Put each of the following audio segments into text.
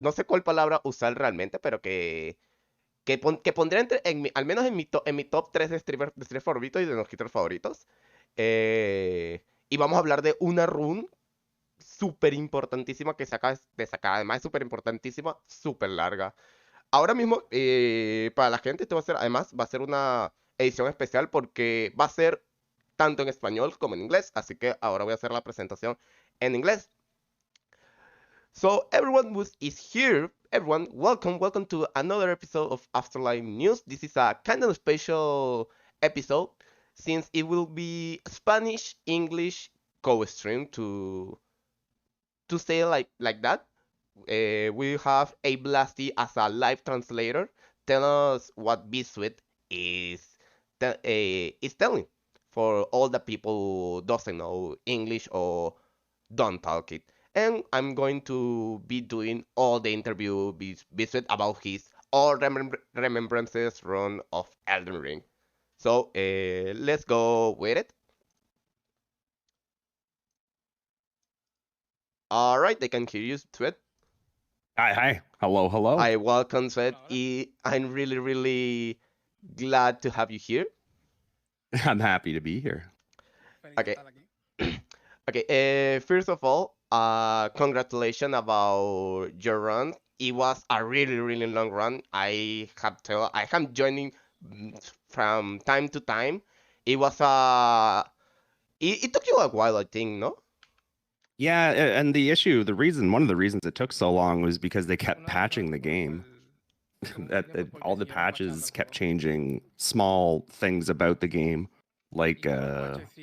no sé cuál palabra usar realmente, pero que pondré al menos en mi top 3 de streamers favoritos y de los hitters favoritos. Y vamos a hablar de una run súper importantísima que se acaba de sacar. Además es súper importantísima, súper larga. Ahora mismo, para la gente, esto va a ser, además, va a ser una edición especial porque va a ser tanto en español como en inglés. Así que ahora voy a hacer la presentación en inglés. So everyone who is here, everyone, welcome to another episode of AfterLife News. This is a kind of special episode since it will be Spanish English co-stream to say like that. We have a Blasty as a live translator. Tell us what Vswed is is telling for all the people who doesn't know English or don't talk it. And I'm going to be doing all the interview Vswed about his all remembrances run of Elden Ring. So let's go with it. All right, they can hear you, Sweat. Hi, hi. Hello, hello. Hi, welcome, Sweat. I'm really, really glad to have you here. I'm happy to be here. Okay. Okay. First of all, congratulations about your run. It was a really, really long run. I am joining from time to time. It was it took you a while, I think, no? Yeah, and one of the reasons it took so long was because they kept patching the game. All the patches kept changing small things about the game, like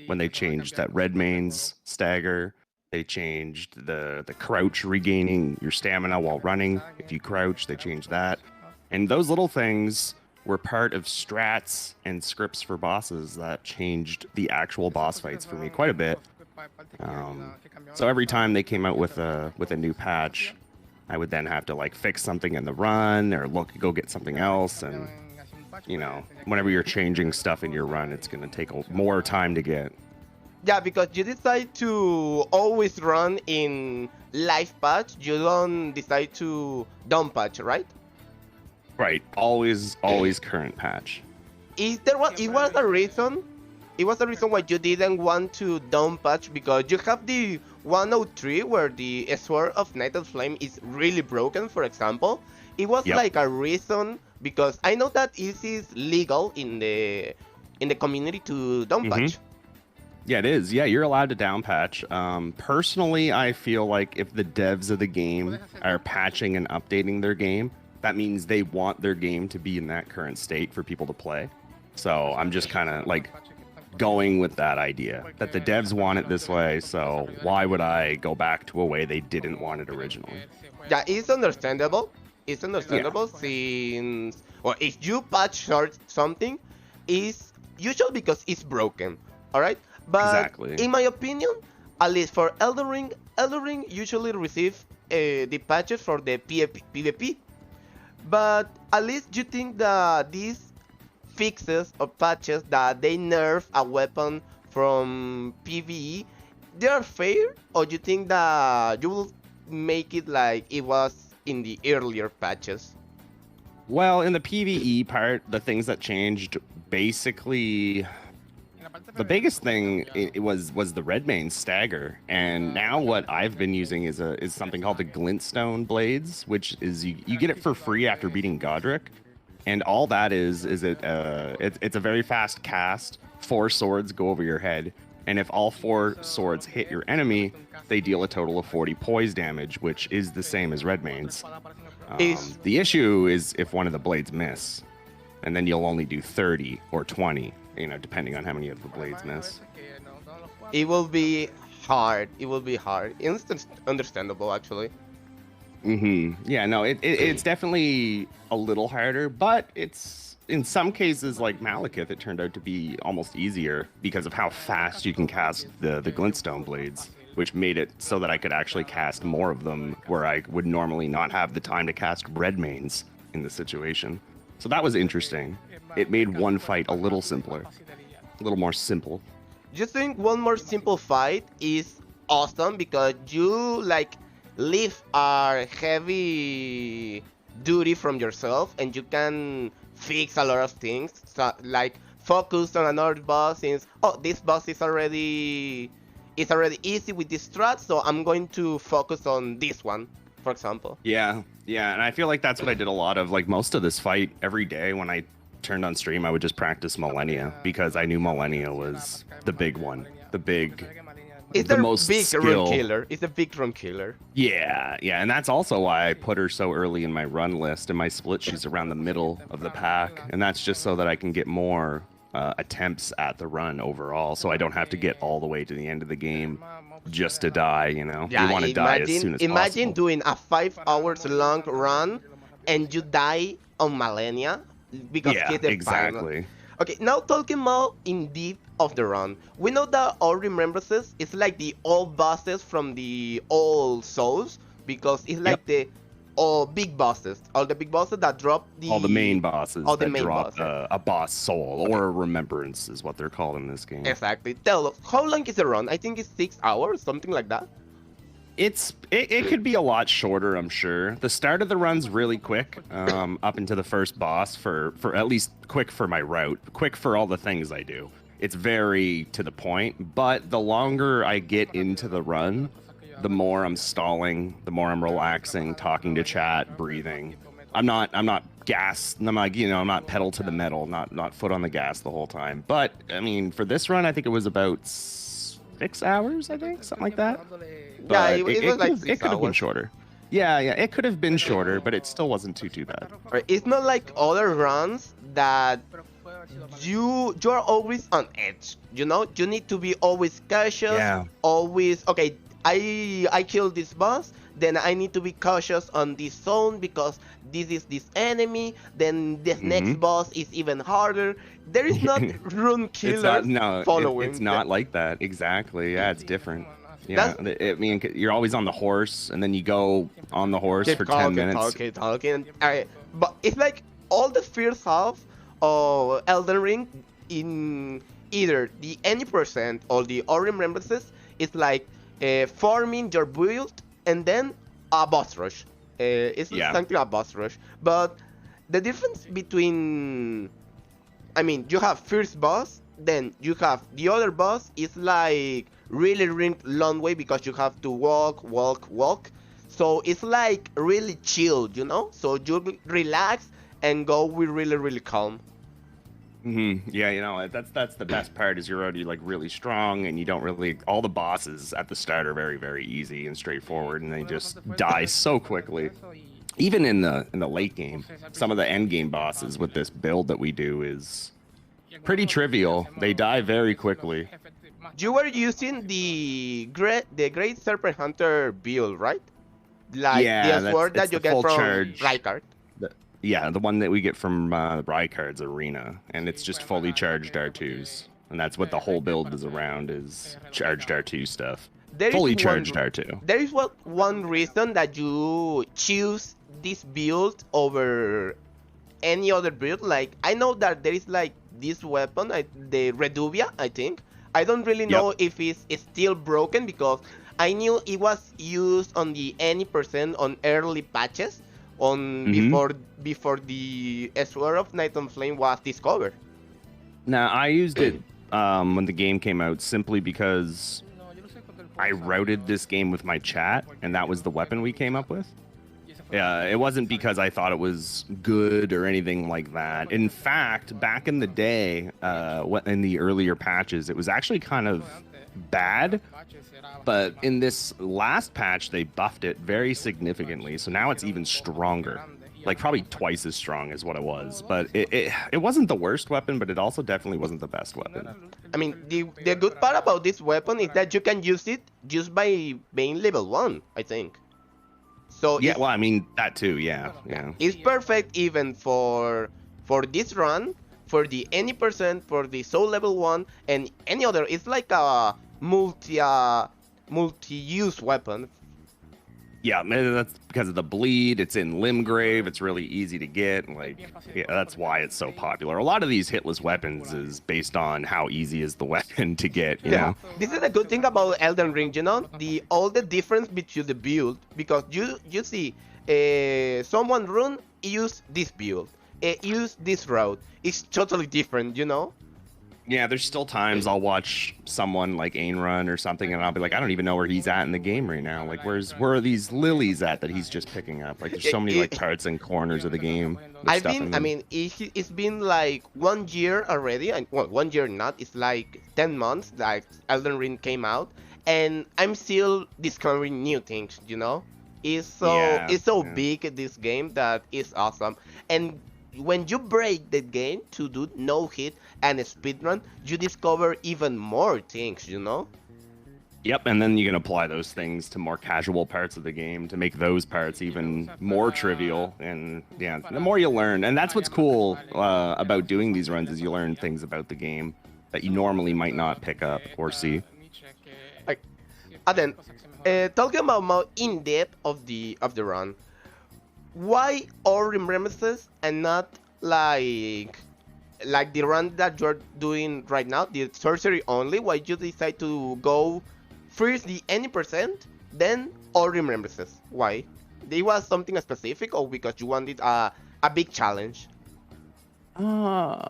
when they changed that red mains stagger. They changed the crouch regaining your stamina while running. If you crouch, they changed that. And those little things were part of strats and scripts for bosses that changed the actual boss fights for me quite a bit. So every time they came out with a new patch, I would then have to like fix something in the run or go get something else. And whenever you're changing stuff in your run, it's going to take more time to get. Yeah, because you decide to always run in live patch. You don't decide to down patch, right? Right. Always current patch. It was a reason. It was the reason why you didn't want to down patch because you have the 103 where the Sword of Night and Flame is really broken, for example. It was like a reason because I know that it is legal in the community to down patch. Yeah, it is. Yeah, you're allowed to down patch. Personally, I feel like if the devs of the game are patching and updating their game, that means they want their game to be in that current state for people to play. So I'm just kind of like going with that idea that the devs want it this way, so why would I go back to a way they didn't want it originally? Yeah, it's understandable. It's understandable since, well, if you patch something, it's usually because it's broken, all right? But in my opinion, at least for Elden Ring usually receive the patches for the PvP. But at least you think that these fixes or patches that they nerf a weapon from PvE, they are fair, or you think that you will make it like it was in the earlier patches? Well, in the PvE part, the things that changed, basically, the biggest thing it was the red main stagger, and now what I've been using is something called the glintstone blades, which is you get it for free after beating Godric. And all that is it's a very fast cast. 4 swords go over your head, and if all 4 swords hit your enemy, they deal a total of 40 poise damage, which is the same as red mains. The issue is if one of the blades miss, and then you'll only do 30 or 20, depending on how many of the blades miss. It will be hard. It will be hard. It's understandable, actually. Yeah, no, it's definitely a little harder, but it's in some cases like Malekith, it turned out to be almost easier because of how fast you can cast the glintstone blades, which made it so that I could actually cast more of them where I would normally not have the time to cast red mains in the situation. So that was interesting. It made one fight a little simpler, a little more simple. You think one more simple fight is awesome because you like lift a heavy duty from yourself, and you can fix a lot of things. So, like focus on another boss since this boss is already easy with this strat, so I'm going to focus on this one, for example. Yeah, and I feel like that's what I did a lot of. Like most of this fight every day when I turned on stream, I would just practice Millennia because I knew Millennia was the big one, It's the a most big skill. run killer. It's a big run killer. Yeah, and that's also why I put her so early in my run list. In my split, she's around the middle of the pack, and that's just so that I can get more attempts at the run overall, so I don't have to get all the way to the end of the game just to die. You know, Yeah, you want to die as soon as imagine possible. doing a 5 hours long run and you die on Millennia because Yeah, he's the exactly. final. Okay, now talking more in deep of the run. We know that all Remembrances is like the old bosses from the old Souls because it's like the all big bosses, all the big bosses that drop all the main bosses all the that main drop bosses. a boss soul or a remembrance is what they're called in this game. Exactly. Tell us, how long is the run? I think it's 6 hours, something like that. It could be a lot shorter, I'm sure. The start of the run's really quick, up into the first boss for at least quick for my route, quick for all the things I do. It's very to the point, but the longer I get into the run, the more I'm stalling, the more I'm relaxing, talking to chat, breathing. I'm not gas. I'm like, I'm not pedal to the metal, not foot on the gas the whole time. But I mean, for this run, I think it was about 6 hours, I think, something like that. Yeah, it was like 6 it could have been hours. shorter. Yeah, it could have been shorter, but it still wasn't too bad. Right, it's not like other runs that you're always on edge. You need to be always cautious. Yeah. Always okay. I killed this boss, then I need to be cautious on this zone because this is this enemy. Then this next boss is even harder. There is not rune killers following. It's not like that. Exactly. Yeah, it's different. Yeah, I mean, you're always on the horse, and then you go on the horse for 10 minutes. Talking. But it's like all the first half of Elden Ring in either the any percent or the all Remembrances is like farming your build and then a boss rush. It's something a boss rush. But the difference between, I mean, you have first boss, then you have the other boss is like really long way because you have to walk. So it's like really chill, So you relax and go with really calm. Yeah, that's the best part is you're already like really strong and you don't really, all the bosses at the start are very easy and straightforward and they just die so quickly. Even in the late game, some of the end game bosses with this build that we do is pretty trivial. They die very quickly. You were using the Great Serpent Hunter build, right? Like the sword that you get from Rykard. Yeah, the one that we get from Rykard's arena, and it's just fully charged R2s, and that's what the whole build is around, is charged R2 stuff. Fully charged R2. There is one reason that you choose this build over any other build. Like, I know that there is like this weapon, the Reduvia, I think. I don't really know if it's still broken because I knew it was used on the any percent on early patches on before the Sword of Night and Flame was discovered. Now, I used it when the game came out simply because I routed this game with my chat, and that was the weapon we came up with. Yeah, it wasn't because I thought it was good or anything like that. In fact, back in the day, in the earlier patches, it was actually kind of bad. But in this last patch, they buffed it very significantly. So now it's even stronger. Like probably twice as strong as what it was. But it wasn't the worst weapon, but it also definitely wasn't the best weapon. I mean, the good part about this weapon is that you can use it just by being level 1, I think. So yeah, well, I mean, that too, yeah. It's perfect even for this run, for the any percent, for the soul level 1, and any other. It's like a multi-use weapon. Yeah, maybe that's because of the bleed. It's in Limgrave. It's really easy to get. Like, yeah, that's why it's so popular. A lot of these hitless weapons is based on how easy is the weapon to get, you Yeah, know? this is a good thing about Elden Ring, you know, the all the difference between the build, because you see, someone run use this build, use this route. It's totally different, you know. Yeah, there's still times I'll watch someone like Ain run or something, and I'll be like, I don't even know where he's at in the game right now. Like, where are these lilies at that he's just picking up? Like, there's so many like parts and corners of the game with I've stuff been, in I them. mean, it's been like 1 year already, and well, 1 year not, it's like 10 months like Elden Ring came out, and I'm still discovering new things, you know? Yeah, It's so yeah. big this game that it's awesome. And when you break the game to do no hit and a speedrun, you discover even more things, you know? Yep, and then you can apply those things to more casual parts of the game to make those parts even more trivial. And yeah, the more you learn, and that's what's cool about doing these runs is you learn things about the game that you normally might not pick up or see. Like, and then, talking about more in depth of the run, why all remembrances and not like the run that you're doing right now, the sorcery only? Why you decide to go first the any percent, then all remembrances? Why? There was something specific, or because you wanted a big challenge? Are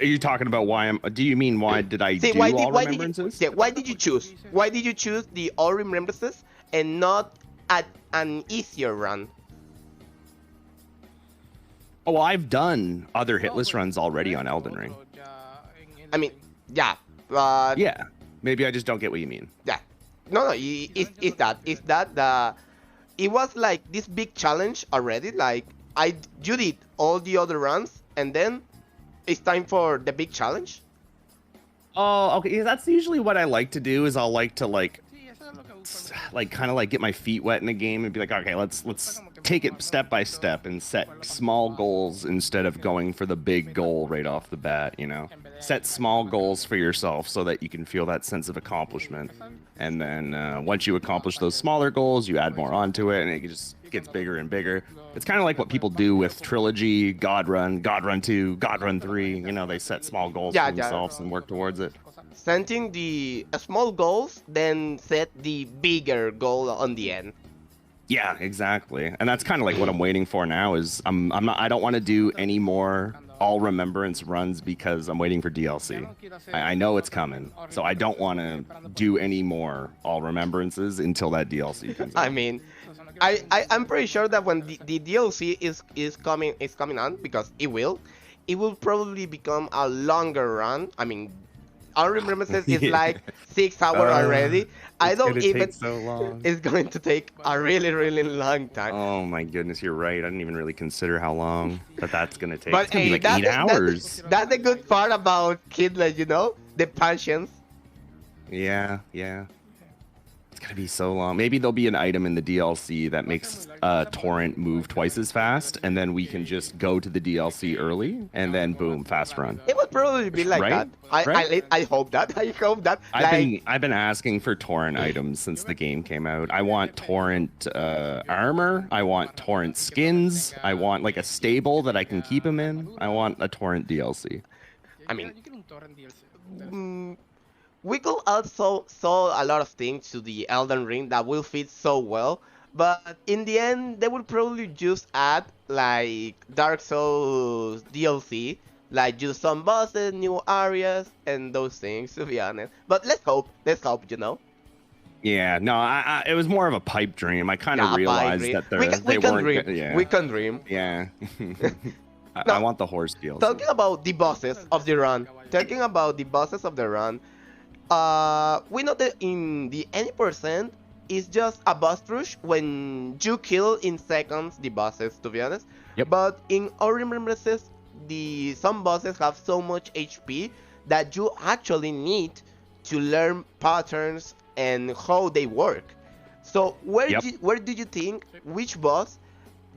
you talking about why I'm? Do you mean why did I See, do all remembrances? why did you choose? Why did you choose the all remembrances and not at an easier run? Oh, well, I've done other hitless runs already on Elden Ring. I mean, yeah, but Yeah, maybe I just don't get what you mean. yeah, no, it's that the it was like this big challenge already. Like you did all the other runs, and then it's time for the big challenge. Oh, okay. Yeah, that's usually what I like to do. Is I'll like to like kind of like get my feet wet in a game and be like, okay, let's take it step by step and set small goals instead of going for the big goal right off the bat, you know. Set small goals for yourself so that you can feel that sense of accomplishment. And then once you accomplish those smaller goals, you add more onto it and it just gets bigger and bigger. It's kind of like what people do with Trilogy, God Run 2, God Run 3. You know, they set small goals Yeah, for yeah. themselves and work towards it. Setting the small goals, then set the bigger goal on the end. Yeah, exactly. And that's kind of like what I'm waiting for now is I don't want to do any more all remembrance runs because I'm waiting for DLC. I know it's coming. So I don't want to do any more all remembrances until that DLC comes I out. mean, I'm pretty sure that when the DLC is coming on, because it will probably become a longer run. I mean, all remembrances is like 6 hours already. I It's don't gonna even. take so long. It's going to take a really really long time. Oh my goodness, you're right. I didn't even really consider how long that's gonna take. But It's gonna be hey, like 8 hours. that's the good part about Hitless, you know, the patience. Yeah, yeah. It's gonna be so long. Maybe there'll be an item in the DLC that makes torrent move twice as fast, and then we can just go to the DLC early, and then boom, fast run. It would probably be like Right? that. Right? I hope that. I hope that. I've been asking for torrent items since the game came out. I want torrent armor. I want torrent skins. I want like a stable that I can keep him in. I want a torrent DLC. I mean, mm, we could also saw a lot of things to the Elden Ring that will fit so well, but in the end, they will probably just add like Dark Souls DLC, like just some bosses, new areas, and those things. To be honest, but let's hope, you know. Yeah, no, it was more of a pipe dream. I kind of Yeah, realized that we they can weren't. dream. Yeah, We can dream. yeah. I Now, want the horse DLC. talking about the bosses of the run, talking about the bosses of the run, we know that in the any percent is just a boss rush when you kill in seconds the bosses, to be honest. Yep. But in all remembrances, some bosses have so much HP that you actually need to learn patterns and how they work. So Yep. where do you think, which boss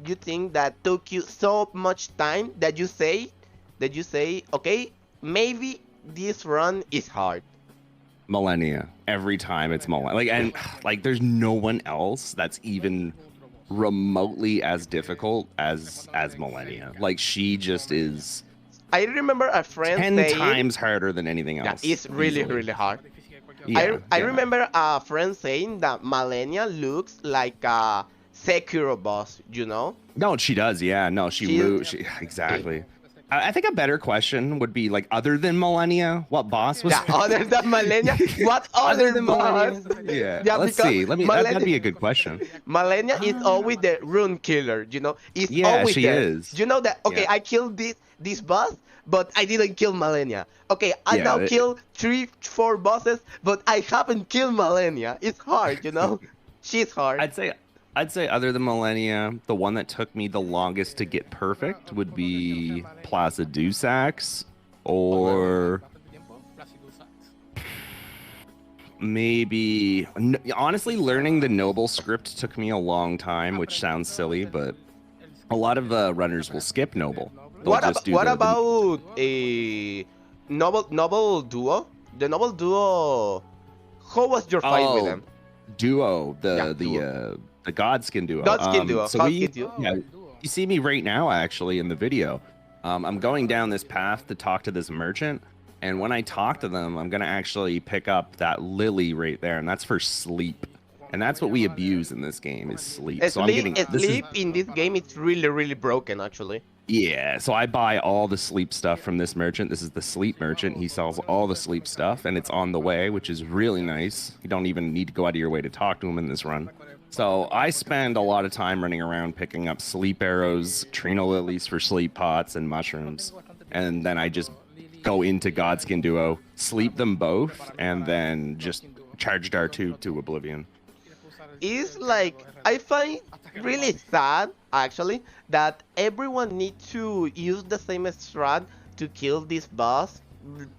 you think that took you so much time that you say okay, maybe this run is hard? Millennia. Every time it's Millennia. Like, and like there's no one else that's even remotely as difficult as Millennia. Like she just is I remember a friend 10 saying, times harder than anything yeah, else. it's really, Easily. really hard. Yeah, I yeah. remember a friend saying that Malenia looks like a Sekiro boss, you know? No, she does. Yeah, no, she She, moves. Exactly. I think a better question would be like, other than Millennia, what boss was yeah, other than Malenia, what other other than boss? Millennia? Yeah, Yeah, let's because see. That'd Malenia, be a good question. Malenia is Ah, always the rune killer, you know? It's yeah, always she there. is. You know that, okay, Yeah, I killed this boss, but I didn't kill Malenia. Okay, I yeah. now kill 3, 4 bosses, but I haven't killed Malenia. It's hard, you know? She's hard. I'd say other than Millennia, the one that took me the longest to get perfect would be Plaza Dusax, or maybe honestly learning the Noble script took me a long time, which sounds silly, but a lot of runners will skip Noble. They'll just do What the about a noble duo? The noble duo. How was your fight with oh them? duo, Yeah, the duo. Godskin duo. Godskin duo. So we Godskin duo. yeah, you see me right now actually in the video. I'm going down this path to talk to this merchant, and when I talk to them, I'm gonna actually pick up that lily right there, and that's for sleep. And that's what we abuse in this game is sleep. So I'm getting this is Sleep in this game. It's really, really broken actually. yeah. So I buy all the sleep stuff from this merchant. This is the sleep merchant. He sells all the sleep stuff, and it's on the way, which is really nice. You don't even need to go out of your way to talk to him in this run. So I spend a lot of time running around picking up sleep arrows, Trina lilies for sleep pots, and mushrooms. And then I just go into Godskin Duo, sleep them both, and then just charge Dar 2 to Oblivion. It's like I find really sad actually that everyone needs to use the same strat to kill this boss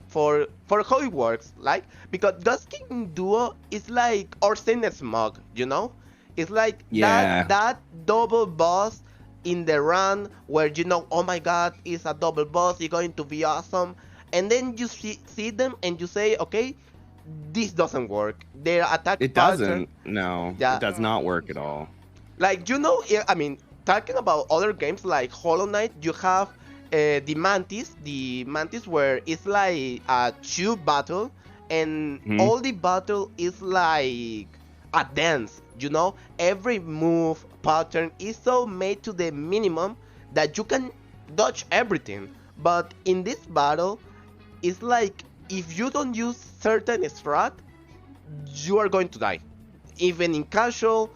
for how it works. Like because Dusking Duo is like Orsen Smog, you know? It's like Yeah. that double boss in the run where you know, oh my god, it's a double boss, it's going to be awesome. And then you see them and you say, okay, this doesn't work. Their attack It pattern, doesn't. No, yeah, it does not work at all. like you know, I mean, talking about other games like Hollow Knight, you have the Mantis where it's like a tube battle, and Hmm? all the battle is like a dance. You know, every move pattern is so made to the minimum that you can dodge everything. But in this battle, it's like if you don't use certain strat, you are going to die. Even in casual,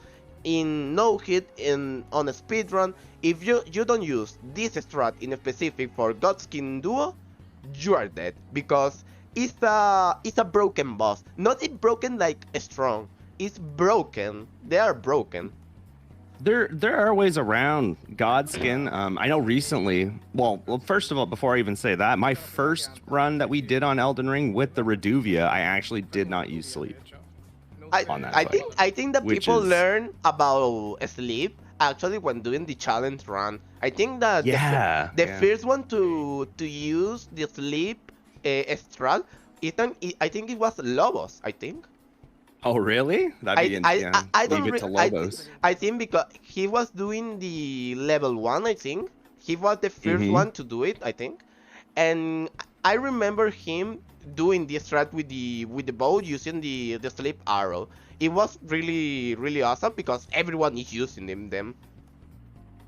in no hit, in on a speed run, if you don't use this strat in specific for Godskin Duo, you are dead because it's a broken boss. Not it broken like strong. It's broken. They are broken. There are ways around Godskin. I know recently. Well, first of all, before I even say that, my first run that we did on Elden Ring with the Reduvia, I actually did not use sleep on that fight, I think that which people is learn about sleep actually when doing the challenge run. I think that yeah, the yeah. first one to use the sleep strat, I think it was Lobos. I think. Oh, really? That'd be yeah. I don't Leave it to re- Lobos. I think because he was doing the level 1, I think. He was the first Mm-hmm. one to do it, I think. And I remember him doing this strat with the bow using the sleep arrow. It was really really awesome because everyone is using them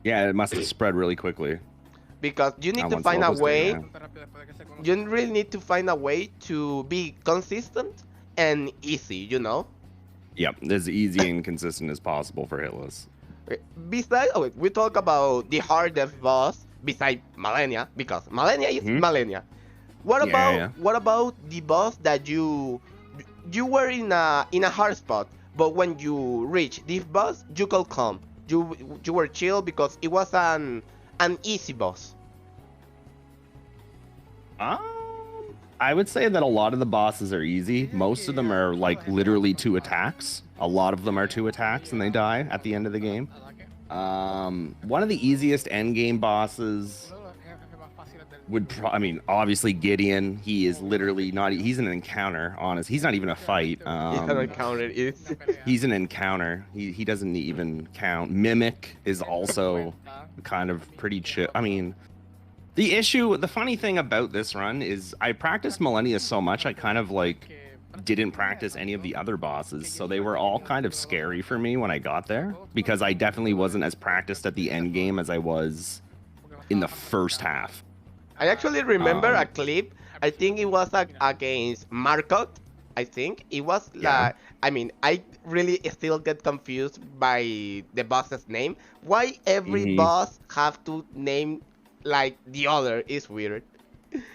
Yeah, it must have spread really quickly. because you need to Once find a Lobos did, way. yeah. You really need to find a way to be consistent and easy, you know. Yep, as easy and consistent as possible for Hitless. Besides, oh, we talk about the hardest boss besides Malenia because Malenia is Mhm. Malenia. Yeah. What about the boss that you were in a hard spot, but when you reach this boss, you could calm. You were chill because it was an easy boss. I would say that a lot of the bosses are easy. Most of them are like literally 2 attacks. A lot of them are 2 attacks and they die at the end of the game. One of the easiest end game bosses I mean, obviously Gideon. He is literally not. He's an encounter. Honest, he's not even a fight. It's an encounter. It's He's an encounter. He doesn't even count. Mimic is also kind of pretty chill. I mean, the funny thing about this run is I practiced Millennia so much, I kind of like didn't practice any of the other bosses, so they were all kind of scary for me when I got there because I definitely wasn't as practiced at the end game as I was in the first half. I actually remember a clip. I think it was against Marcotte. I think it was like. Yeah. I mean, I really still get confused by the boss's name. Why every boss have to name like the other is weird.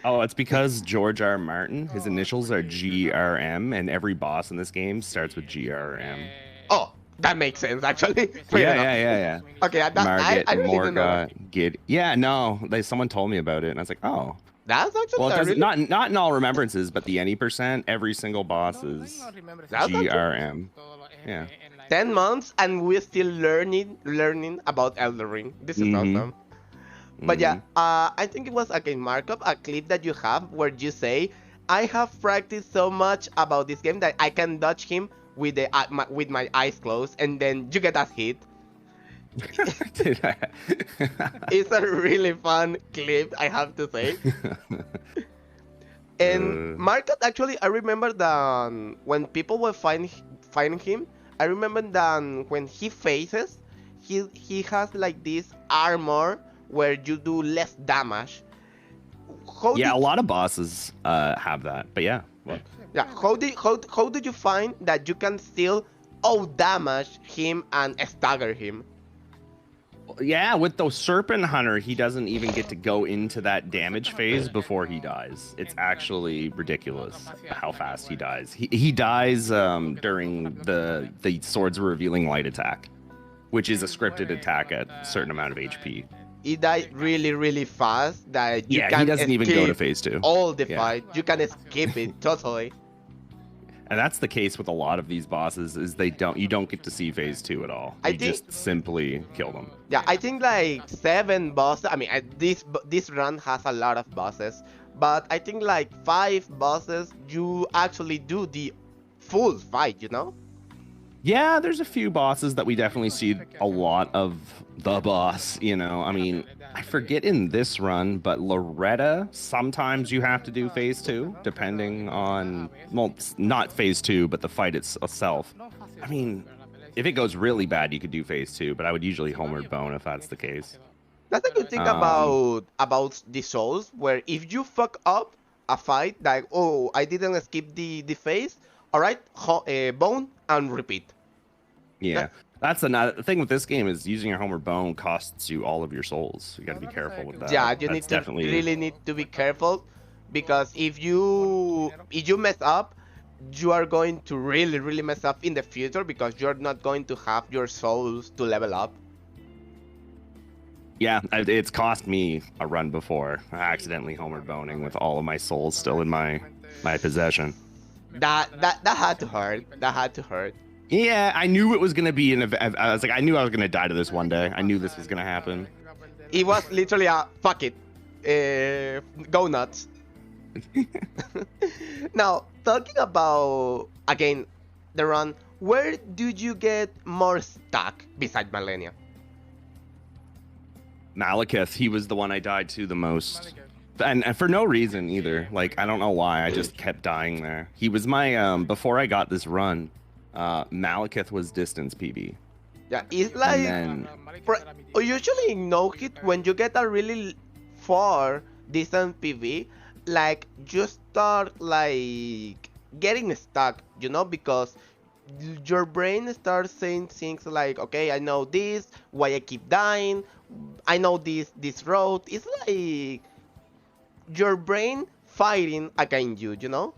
Oh, it's because George R. R. Martin, his initials are GRM, and every boss in this game starts with GRM. Oh, that makes sense actually. Fair enough. Yeah. Okay, Margit, I really didn't know that. Morga, Gid. Yeah, no, someone told me about it, and I was like, oh. That's actually Well, it really... doesn't, not in all remembrances, but the any percent, every single boss is That's GRM. Yeah. 10 months and we're still learning about Elden Ring. This is awesome. But yeah, I think it was again Markup, a clip that you have where you say, I have practiced so much about this game that I can dodge him with the with my eyes closed, and then you get that hit. It's a really fun clip, I have to say. And Markup, actually, I remember that when people were finding him, I remember that when he faces, he has like this armor where you do less damage. A lot of bosses have that, but yeah. What? Yeah, how did you find that you can still out damage him and stagger him? Yeah, with the Serpent Hunter, he doesn't even get to go into that damage phase before he dies. It's actually ridiculous how fast he dies. He dies during the Swords of Revealing Light attack, which is a scripted attack at a certain amount of HP. He died really, really fast. That you he doesn't even go to phase 2. All the fight, you can skip it totally. And that's the case with a lot of these bosses, is you don't get to see phase 2 at all. You just simply kill them. Yeah, I think like 7 bosses. I mean, this run has a lot of bosses, but I think like 5 bosses you actually do the full fight, you know? Yeah, there's a few bosses that we definitely see a lot of the boss, you know. I mean, I forget in this run, but Loretta, sometimes you have to do phase 2, depending on, well, not phase 2, but the fight itself. I mean, if it goes really bad, you could do phase 2, but I would usually homeward bone if that's the case. That's a good thing about the Souls, where if you fuck up a fight, like, oh, I didn't skip the phase, alright, bone and repeat. Yeah. That's the thing with this game is using your homeward bone costs you all of your souls. You got to be careful with that. Yeah, you really need to be careful, because if you mess up, you are going to really mess up in the future, because you're not going to have your souls to level up. Yeah, it's cost me a run before, accidentally homeward boning with all of my souls still in my possession. That had to hurt. That had to hurt. Yeah, I knew it was gonna be I was like, I knew I was gonna die to this one day. I knew this was gonna happen. It was literally a fuck it, go nuts. Now, talking about again the run, where did you get more stuck besides Millennia? Malekith, he was the one I died to the most. And for no reason either. Like, I don't know why, I just kept dying there. He was my, before I got this run, Malekith was distance PB. Yeah, it's like, usually in no hit, when you get a really far distance PV, like, you start, like, getting stuck, you know, because your brain starts saying things like, okay, I know this, why I keep dying, I know this road. It's like your brain fighting against you know?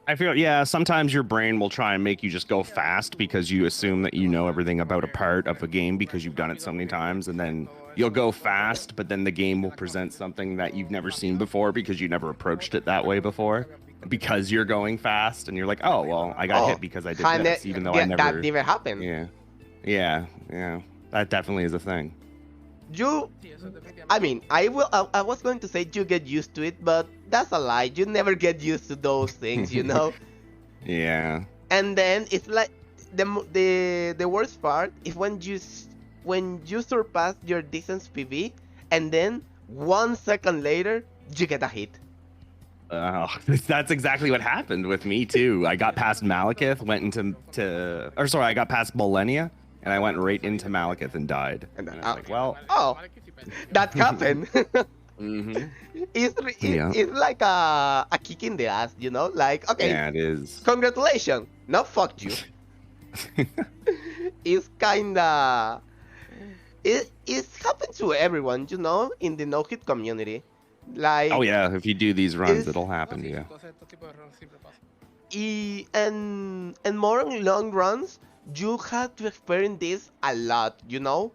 I feel, yeah, sometimes your brain will try and make you just go fast because you assume that you know everything about a part of a game because you've done it so many times, and then you'll go fast, but then the game will present something that you've never seen before because you never approached it that way before. Because you're going fast, and you're like, oh, well, I got hit because I did this, even though I never... That never happened. Yeah. That definitely is a thing. You, I mean, I was going to say you get used to it, but that's a lie. You never get used to those things, you know. Yeah. And then it's like the worst part is when you surpass your distance PV, and then 1 second later you get a hit. That's exactly what happened with me too. I got past Malekith, went I got past Millennia, and I went right into Malekith and died. And then, And I was like, well, that happened. mm-hmm. It's like a kick in the ass, you know? Like, okay, Yeah, it is. congratulations. No, fuck you. It's kinda. It happens to everyone, you know, in the no hit community. Like, oh yeah, if you do these runs, it'll happen to you. And more on long runs, you have to experience this a lot, you know.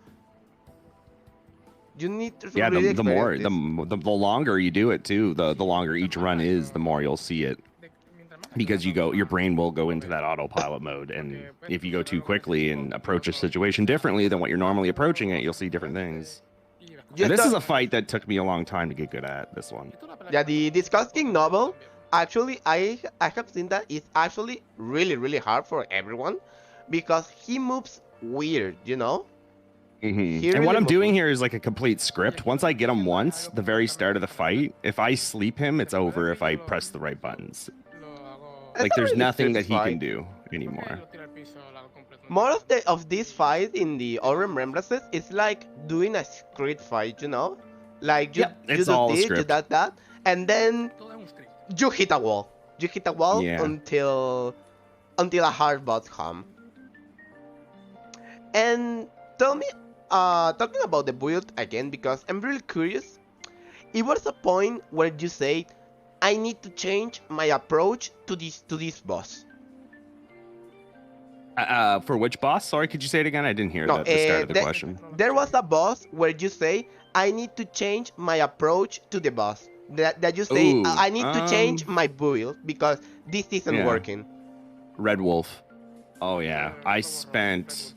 You need to really the more this. the longer you do it too, the longer each run is, the more you'll see it. Because your brain will go into that autopilot mode, and if you go too quickly and approach a situation differently than what you're normally approaching it, you'll see different things. And this is a fight that took me a long time to get good at, this one. Yeah, the Disgusting novel, actually, I have seen that it's actually really, really hard for everyone because he moves weird, you know? Mm-hmm. And what I'm doing here is like a complete script. Once I get him once, the very start of the fight, if I sleep him, it's over if I press the right buttons. Like, there's nothing that he can do anymore. More of this fight in the all Remembrances is like doing a script fight, you know? Like, you do this, you do that, and then you hit a wall. You hit a wall until a hard boss comes. And tell me, talking about the build again, because I'm really curious. It was a point where you said, I need to change my approach to this boss. For which boss? Sorry, could you say it again? I didn't hear the start of the question. There was a boss where you say, I need to change my approach to the boss. That you say, I need to change my build because this isn't working. Red Wolf. Oh yeah, I spent.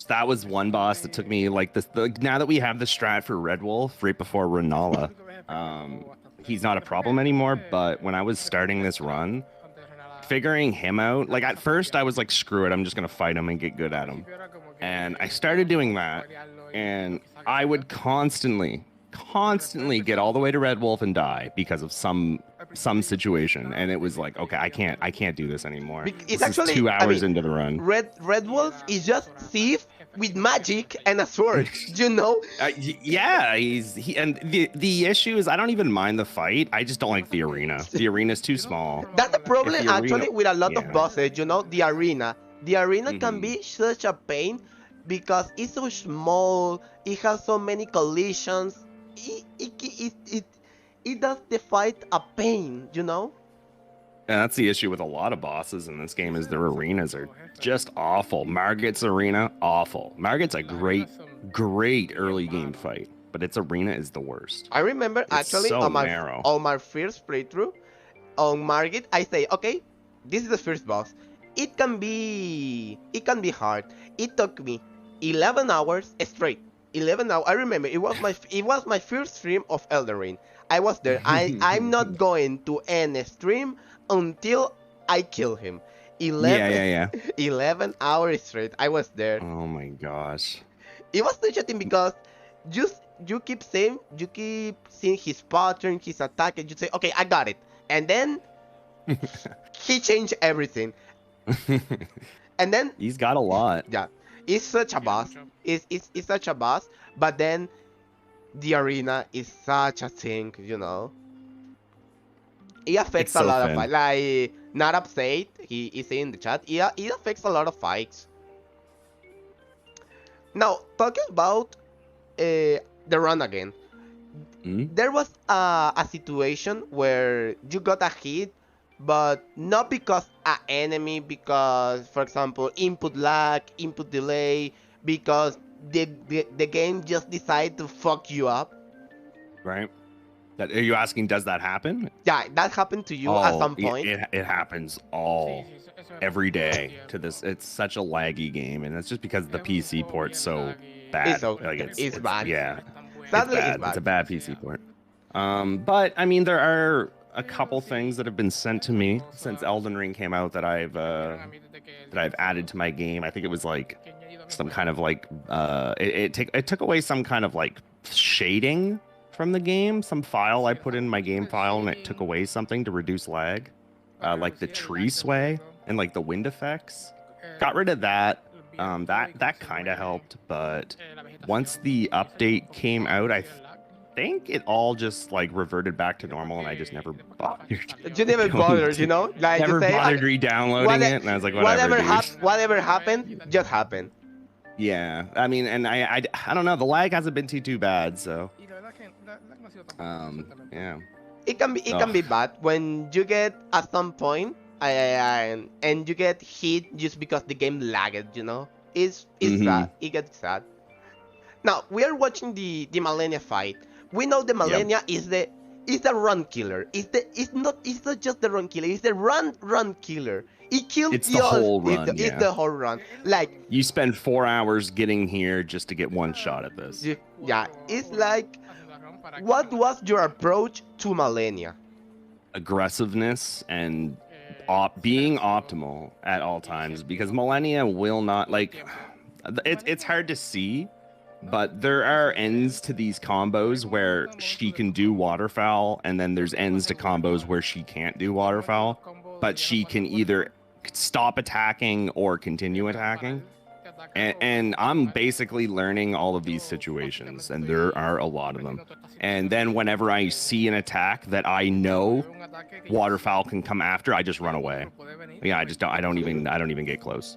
That was one boss that took me like this. Now that we have the strat for Red Wolf right before Renala, he's not a problem anymore. But when I was starting this run, figuring him out, like at first I was like, screw it, I'm just gonna fight him and get good at him. And I started doing that, and I would constantly get all the way to Red Wolf and die because of some situation, and it was like, okay, I can't do this anymore. It's actually 2 hours into the run. Red Wolf is just thief with magic and a sword, you know? Yeah, and the issue is I don't even mind the fight. I just don't like the arena. The arena's too small. That's the problem actually with a lot of bosses, you know, the arena. The arena can be such a pain because it's so small, it has so many collisions. It does the fight a pain, you know? And that's the issue with a lot of bosses in this game, is their arenas are just awful. Margit's arena, awful. Margit's a great early game fight, but its arena is the worst. I remember actually so on my first playthrough on Margit, I say, okay, this is the first boss. It can be hard. It took me 11 hours straight. 11 hours. I remember it was my first stream of Elden Ring. I was there. I'm not going to end a stream until I kill him. 11 hours straight. I was there. Oh my gosh. It was such a thing because you keep seeing his pattern, his attack, and you say, okay, I got it. And then he changed everything. And then he's got a lot. Yeah. It's such a boss. It's such a boss. But then the arena is such a thing, you know. It affects a lot of fights. Like not upset, he is in the chat. Yeah, it affects a lot of fights. Now talking about the run again. There was a situation where you got a hit, but not because an enemy, because for example input lag, input delay, because the game just decided to fuck you up. Right. Are you asking, does that happen? Yeah, that happened to you at some point. It happens every day to this. It's such a laggy game, and it's just because the PC port's so bad. So Like it's bad. yeah, it's Sadly, it's bad. It's bad. a bad PC port. But I mean, there are a couple things that have been sent to me since Elden Ring came out that I've added to my game. I think it was like some kind of like it took away some kind of like shading from the game, some file I put in my game file, and it took away something to reduce lag, like the tree sway and like the wind effects. Got rid of that. That kind of helped, but once the update came out, I think it all just like reverted back to normal, and I just never bothered. You never bothered, you know? Like you Never say, bothered re-downloading it, and I was like, whatever, dude. Whatever happened, just happened. Yeah, I mean, and I don't know. The lag hasn't been too bad, so yeah. It can be bad when you get at some point and you get hit just because the game lagged, you know? It's sad. It gets sad. Now we are watching the Malenia fight. We know the Malenia is the run killer. It's not just the run killer. It's the run killer. It kills the whole run. It's the whole run. Like you spend 4 hours getting here just to get one shot at this. Yeah, it's like, what was your approach to Malenia? Aggressiveness and being optimal at all times, because Malenia will not like. It's hard to see. But there are ends to these combos where she can do waterfowl, and then there's ends to combos where she can't do waterfowl, but she can either stop attacking or continue attacking. And I'm basically learning all of these situations, and there are a lot of them. And then whenever I see an attack that I know waterfowl can come after, I just run away. Yeah, I don't even get close.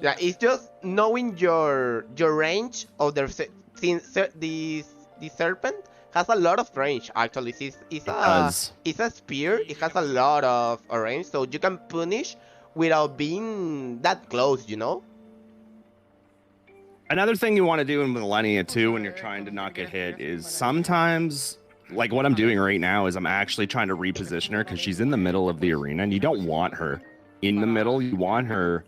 Yeah, it's just knowing your range of the serpent has a lot of range. Actually, it's a spear. It has a lot of range, so you can punish without being that close, you know. Another thing you want to do in Malenia too, when you're trying to not get hit, is sometimes, like what I'm doing right now, is I'm actually trying to reposition her because she's in the middle of the arena, and you don't want her in the middle. You want her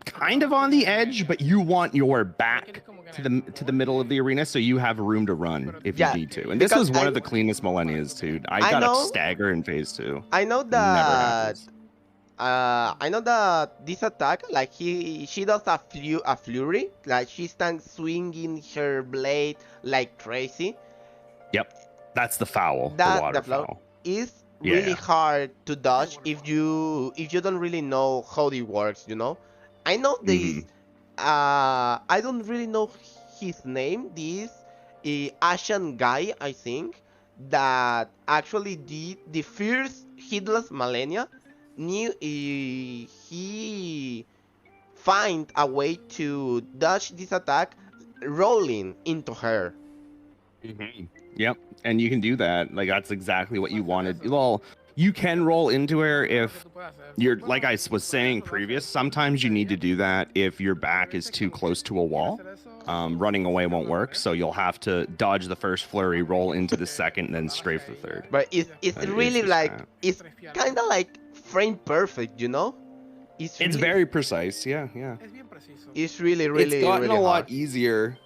kind of on the edge, but you want your back to the middle of the arena, so you have room to run if you need to. And this was one of the cleanest Millennias too. I got a stagger in phase 2. I know that. I know that this attack, like she does a flurry, like she stands swinging her blade like crazy. Yep, that's the foul. The waterfowl is really hard to dodge if you don't really know how it works, you know. I know this. I don't really know his name. This Asian guy, I think, that actually did the first Hitless Malenia. He find a way to dodge this attack, rolling into her. Yep, and you can do that. Like that's exactly what you wanted. Well, you can roll into her if you're, like I was saying previous, sometimes you need to do that if your back is too close to a wall. Running away won't work, so you'll have to dodge the first flurry, roll into the second, and then strafe the third. But it's really like, it's kind of like frame perfect, you know? It's very precise, yeah. It's really it's gotten really a lot hard. easier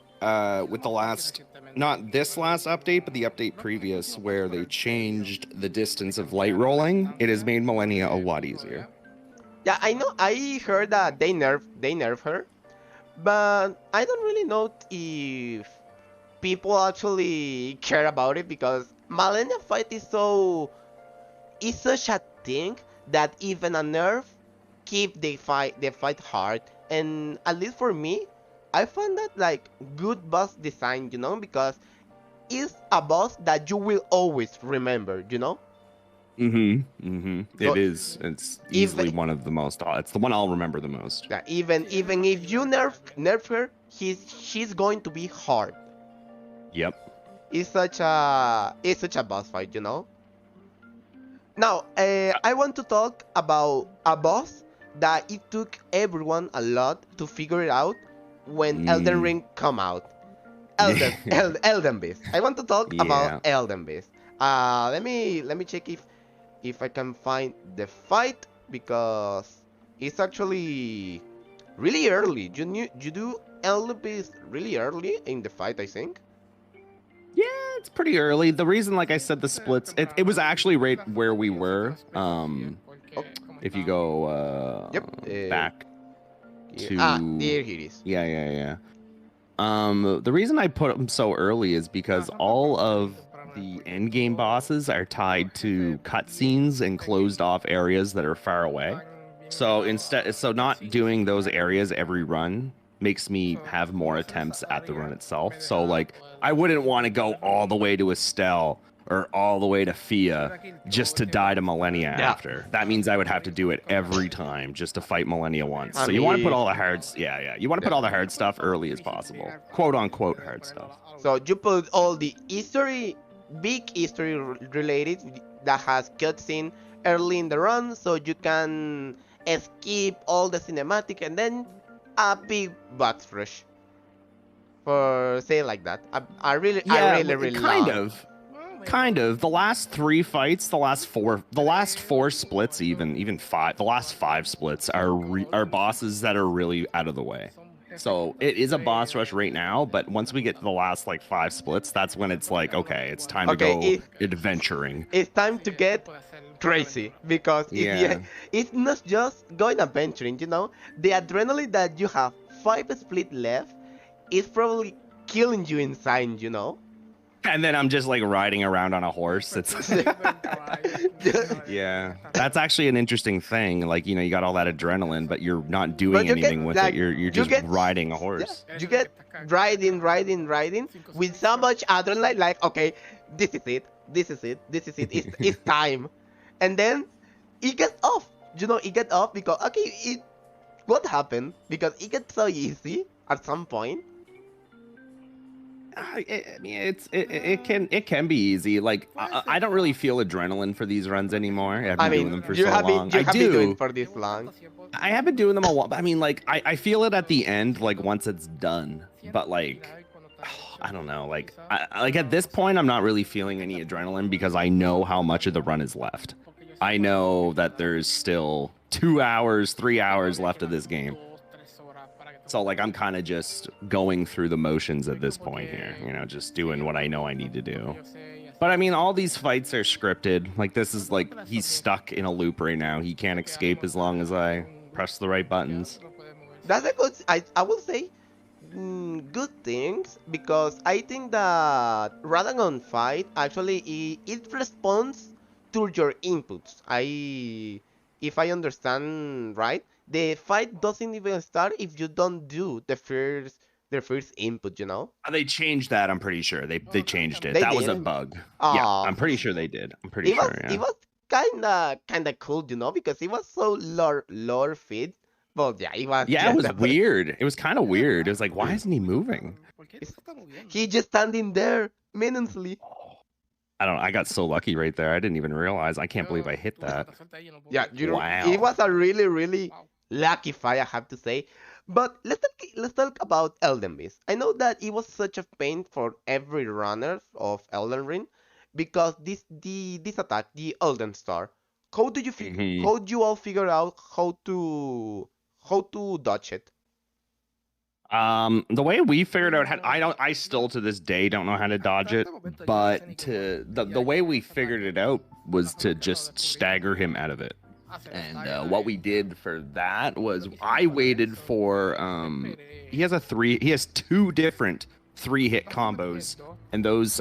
with the last, not this last update, but the update previous, where they changed the distance of light rolling. It has made Malenia a lot easier. Yeah, I know. I heard that they nerf her, but I don't really know if people actually care about it, because Malenia fight is such a thing that even a nerf keep the fight hard. And at least for me, I found that like good boss design, you know, because it's a boss that you will always remember, you know. It is. It's easily one of the most. It's the one I'll remember the most. Yeah, even if you nerf her, she's going to be hard. Yep. It's such a boss fight, you know. Now, I want to talk about a boss that it took everyone a lot to figure it out when Elden Ring come out. Elden Beast. I want to talk about Elden Beast. Let me check if I can find the fight, because it's actually really early. You do Elden is really early in the fight, I think. Yeah, it's pretty early. The reason, like I said, the splits, it was actually right where we were. Oh, If you go yep. back There to it is. yeah. The reason I put them so early is because all of the end game bosses are tied to cutscenes and closed off areas that are far away. So not doing those areas every run makes me have more attempts at the run itself. So like I wouldn't want to go all the way to Estelle or all the way to Fia just to die to Millennia after. That means I would have to do it every time just to fight Millennia once. So you want to put all the you want to put all the hard stuff early as possible. Quote unquote hard stuff. So you put all the history, big history related that has cutscene early in the run, so you can skip all the cinematic and then a big box rush. For say like that, I really kind love. of. Kind of. The last 3 fights, the last four splits, even 5, the last 5 splits are bosses that are really out of the way. So it is a boss rush right now, but once we get to the last like 5 splits, that's when it's like, okay, it's time to go adventuring. It's time to get crazy because it's not just going adventuring, you know. The adrenaline that you have 5 split left is probably killing you inside, you know. And then I'm just like riding around on a horse. It's yeah, that's actually an interesting thing. Like, you know, you got all that adrenaline, but you're not doing anything with it. You're just riding a horse. Yeah, you get riding with so much adrenaline. Like, okay, this is it. It's time. And then it gets off. You know, it gets off because okay, what happened? Because it gets so easy at some point. I mean, it can be easy. Like I don't really feel adrenaline for these runs anymore. I've been doing them for so long. You have been doing for this long. I have been doing them a while. I mean, like I feel it at the end, like once it's done. But like, I don't know. Like like at this point, I'm not really feeling any adrenaline because I know how much of the run is left. I know that there's still 2 hours, 3 hours left of this game. So like I'm kind of just going through the motions at this point here, you know, just doing what I know I need to do. But I mean, all these fights are scripted. Like this is like he's stuck in a loop right now. He can't escape as long as I press the right buttons. That's a good. I will say good things because I think that rather than fight, actually it responds to your inputs. If I understand right. The fight doesn't even start if you don't do the first input, you know? They changed that, I'm pretty sure. They changed it. That was a bug. Yeah, I'm pretty sure they did. I'm pretty sure, yeah. It was kinda cool, you know, because it was so lore fit. But yeah, it was. Yeah, it was weird. It was kind of weird. It was like, why isn't he moving? He just standing there menacingly. I got so lucky right there. I didn't even realize. I can't believe I hit that. Yeah, wow. It was a really lucky fight, I have to say. But let's talk about Elden Beast. I know that it was such a pain for every runner of Elden Ring because this attack, the Elden Star. How do you how do you all figure out how to dodge it? The way we figured out I still to this day don't know how to dodge it, but the way we figured it out was to just stagger him out of it. And what we did for that was I waited for he has 2 different 3-hit combos, and those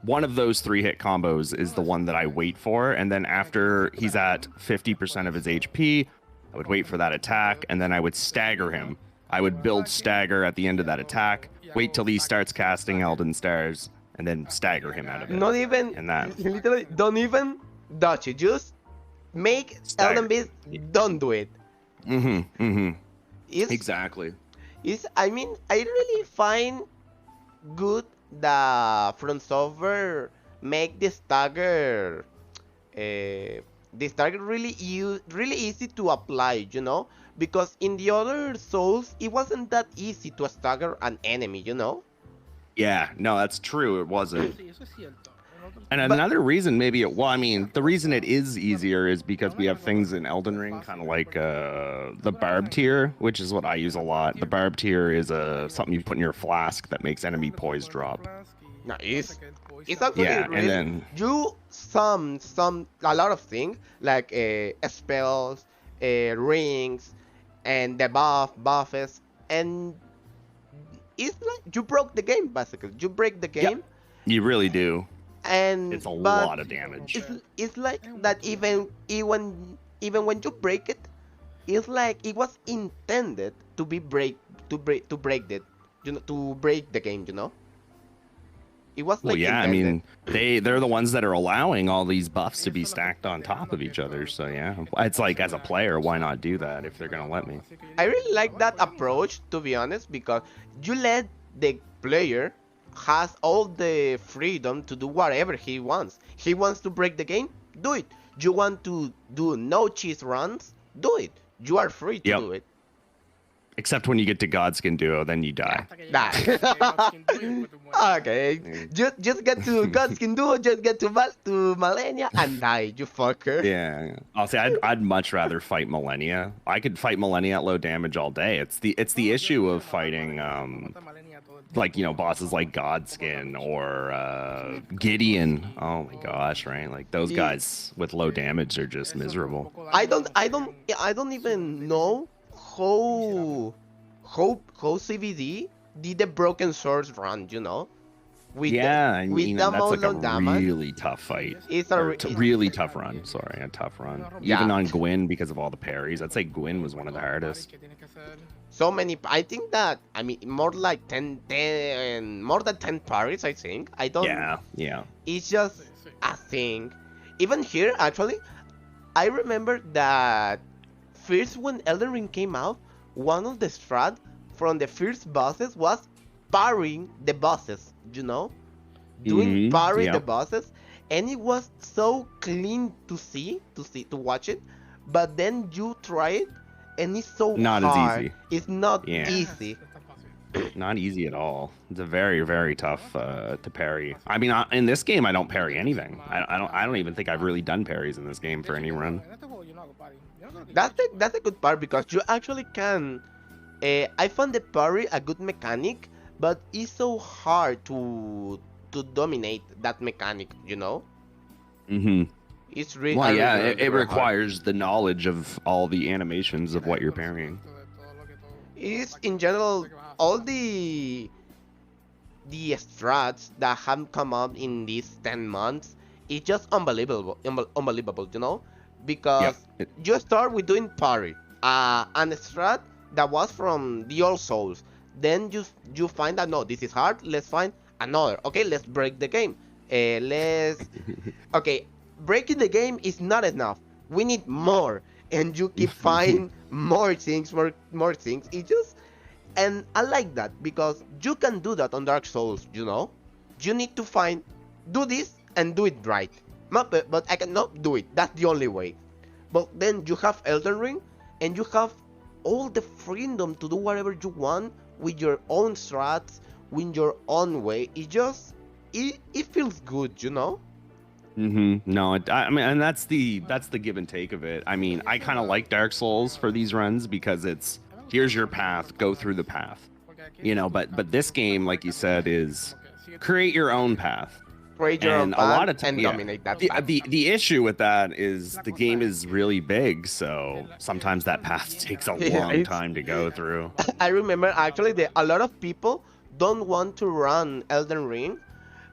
one of those 3-hit combos is the one that I wait for, and then after he's at 50% of his HP, I would wait for that attack, and then I would stagger him. I would build stagger at the end of that attack, wait till he starts casting Elden Stars, and then stagger him out of it. Not even, and that. Literally, don't even dodge it. Just make stagger. Elden Beast, don't do it. Exactly. I mean, I really find good that From Software make the stagger really easy to apply, you know? Because in the other Souls, it wasn't that easy to stagger an enemy, you know? Yeah, no, that's true. It wasn't. And But another reason maybe well, I mean, the reason it is easier is because we have things in Elden Ring, kind of like the barb tier, which is what I use a lot. The barb tier is something you put in your flask that makes enemy poise drop. no, it's actually Yeah, and really then you a lot of things like spells, rings, and the buffs, and it's like you broke the game basically. You break the yep, game, you really do. and It's a but lot of damage. it's like that even when you break it, it's like it was intended to be break it, to break the game. It was Well, like yeah, I intended. mean, they're the ones that are allowing all these buffs to be stacked on top of each other. So yeah, it's like as a player, why not do that if they're gonna let me? I really like that approach, to be honest, because you let the player has all the freedom to do whatever he wants. He wants to break the game, do it. You want to do no cheese runs, do it. You are free to Yep. do it. Except when you get to Godskin Duo, then you die. That. Okay, just get to Godskin Duo, just get to Malenia and die, you fucker. Yeah, I'll say I'd much rather fight Millennia. I could fight Millennia at low damage all day. It's the issue of fighting like bosses like Godskin or Gideon. Oh my gosh, right? Like those guys with low damage are just miserable. I don't even know how CVD did the broken swords run, with Yeah, I mean the that's like a Molon damage. really tough fight. It's Or really tough run. Sorry, a tough run. Even Yeah. on Gwyn because of all the parries. I'd say Gwyn was one of the hardest. So many. I think that more like 10, more than 10 parries. I think I don't. Yeah. It's just a thing. Even here, actually, I remember that first when Elden Ring came out, one of the strat from the first bosses was parrying the bosses. Doing parry the bosses, and it was so clean to watch it. But then you try it, and it's so Not as hard. easy. It's not Yeah. easy. Not easy at all. It's a very, very tough to parry. I mean, in this game, I don't parry anything. I don't even think I've really done parries in this game for any run. That's a good part because you actually can. I found the parry a good mechanic, but it's so hard to dominate that mechanic. Mm-hmm. It's really Well, yeah, it really hard. requires the knowledge of all the animations of what you're parrying. It's in general all the strats that have come up in these 10 months. It's just unbelievable, because Yep. you start with doing parry, an strat that was from the old souls. Then you find that no, this is hard. Let's find another. Okay, let's break the game. Okay, breaking the game is not enough. We need more, and you keep finding more things. It just, and I like that because you can do that on Dark Souls. You need to do this and do it right. But I cannot do it. That's the only way. But then you have Elden Ring, and you have all the freedom to do whatever you want with your own strats, with your own way. It feels good, No, I mean, and that's the give and take of it. I mean, I kind of like Dark Souls for these runs because it's here's your path, go through the path, But this game, like you said, is create your own path. Create your own And a lot of path and dominate that path. The issue with that is the game is really big, so sometimes that path takes a long time to go through. I remember actually that a lot of people don't want to run Elden Ring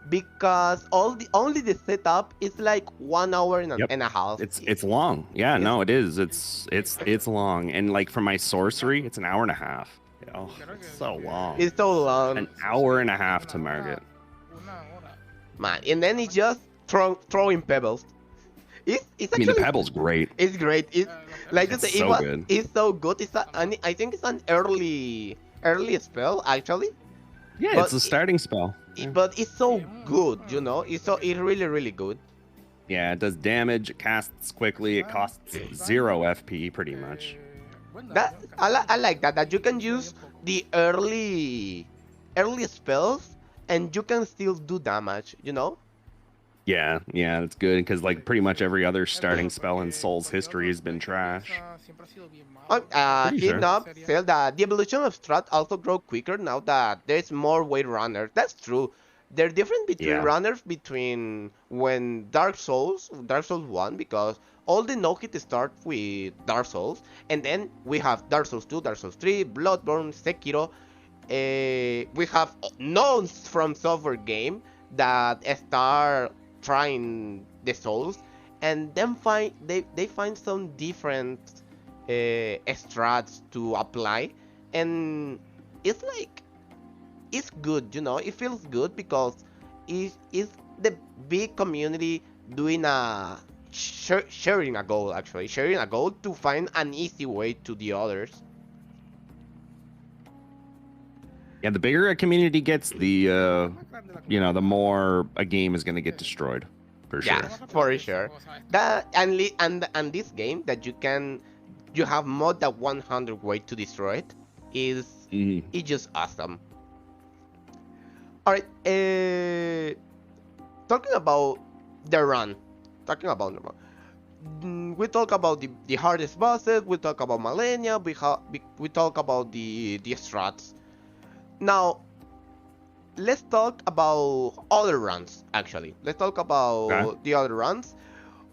because only the setup is like 1 hour and a half. It's long. Yeah, no, it is. It's long, and like for my sorcery, it's an hour and a half. Oh, it's so long. It's so long. An hour and a half to Margit. Man, and then it's just throwing pebbles. It's actually, I mean, the pebble's great. It's great. It's like It's I said, so good. It's so good. I think it's an early spell actually. Yeah, it's a starting spell. But it's so good, It's really really good. Yeah, it does damage. It casts quickly. It costs 0 FP pretty much. That I like that you can use the early spells and you can still do damage. Yeah, yeah, it's good because like pretty much every other starting spell in Soul's history has been trash. Pretty He sure. not said that the evolution of strat also grow quicker now that there's more weight runners. That's true. There's difference between Yeah. runners between when Dark Souls 1, because all the no hit start with Dark Souls, and then we have Dark Souls 2, Dark Souls 3, Bloodborne, Sekiro. We have known from software game that start trying the souls, and then they find some different strats to apply, and it's like it's good, it feels good because it's the big community doing a sharing a goal, actually sharing a goal to find an easy way to the others. Yeah, the bigger a community gets, the the more a game is going to get destroyed, for sure. Yeah, for sure. That and this game that you have more than 100 ways to destroy it is it's just awesome. All right, talking about the run, talking about the run. We talk about the hardest bosses. We talk about Malenia. We talk about the strats. Now let's talk about other runs. Actually, let's talk about Okay. the other runs.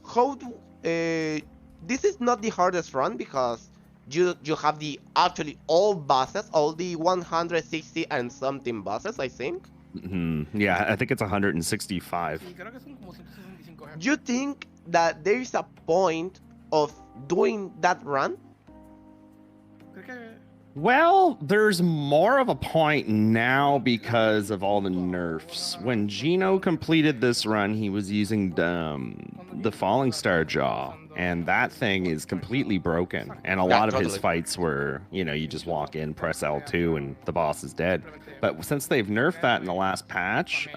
How do, this is not the hardest run because you have the actually all bosses, all the 160 and something bosses, I think. Yeah, I think it's 165. Do you think that there is a point of doing that run? Well, there's more of a point now because of all the nerfs. When Gino completed this run, he was using the Falling Star Jaw, and that thing is completely broken. And a Yeah, lot of his totally. fights were, you just walk in, press L2, and the boss is dead. But since they've nerfed that in the last patch,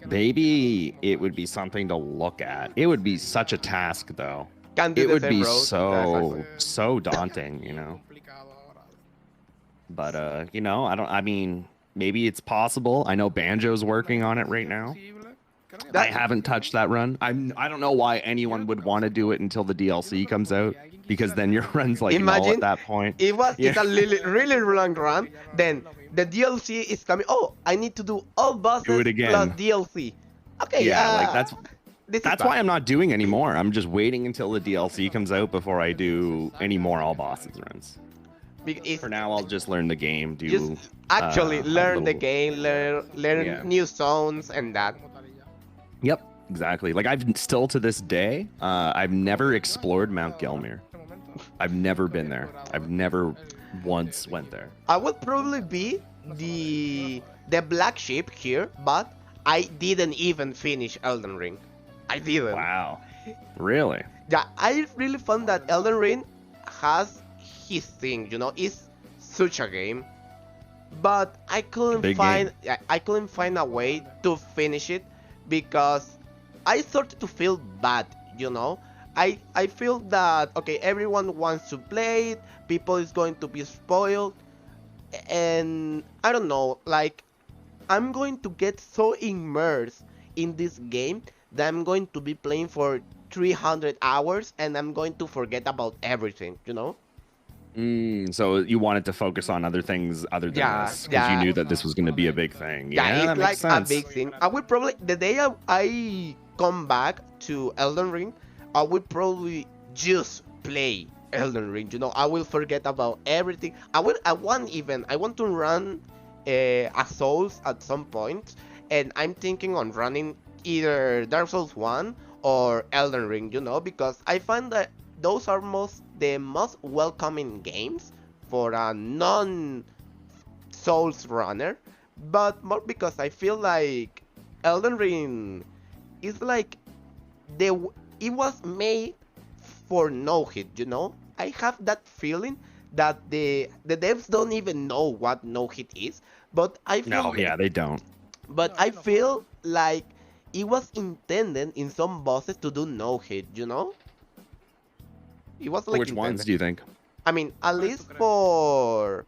maybe it would be something to look at. It would be such a task, though. Can't do It the would same be road. Exactly. so daunting. But I mean, maybe it's possible. I know Banjo's working on it right now. I haven't touched that run. I don't know why anyone would want to do it until the DLC comes out, because then your run's like null at Imagine that point. it's a really long run. Then the DLC is coming. Oh, I need to do all bosses Do it again. plus DLC. Okay, Yeah, like that's why I'm not doing anymore. I'm just waiting until the DLC comes out before I do any more all bosses runs. For now, I'll just learn the game. Just actually learn the little- game, learn Yeah. new zones and that. Yep, exactly. Like I've still to this day, I've never explored Mount Gelmir. I've never been there. I've never once went there. I would probably be the black sheep here, but I didn't even finish Elden Ring. I didn't. Wow. Really? Yeah, I really found that Elden Ring has his thing, it's such a game, but I couldn't Big find I couldn't find a way to finish it because I started to feel bad, I feel that okay, everyone wants to play it, people is going to be spoiled, and I don't know, like I'm going to get so immersed in this game that I'm going to be playing for 300 hours and I'm going to forget about everything, So you wanted to focus on other things other than this, because yeah. you knew that this was going to be a big thing. Yeah, that it's like makes sense. a big thing. I would probably the day I come back to Elden Ring, I would probably just play Elden Ring. I will forget about everything. I want to run a Souls at some point, and I'm thinking on running either Dark Souls 1 or Elden Ring. Because I find that those are the most welcoming games for a non Souls runner, but more because I feel like Elden Ring is like it was made for no hit, I have that feeling that the devs don't even know what no hit is, but I feel No, yeah, they don't. but I feel like it was intended in some bosses to do no hit, It was like Which ones intended. do you think? I mean, at least for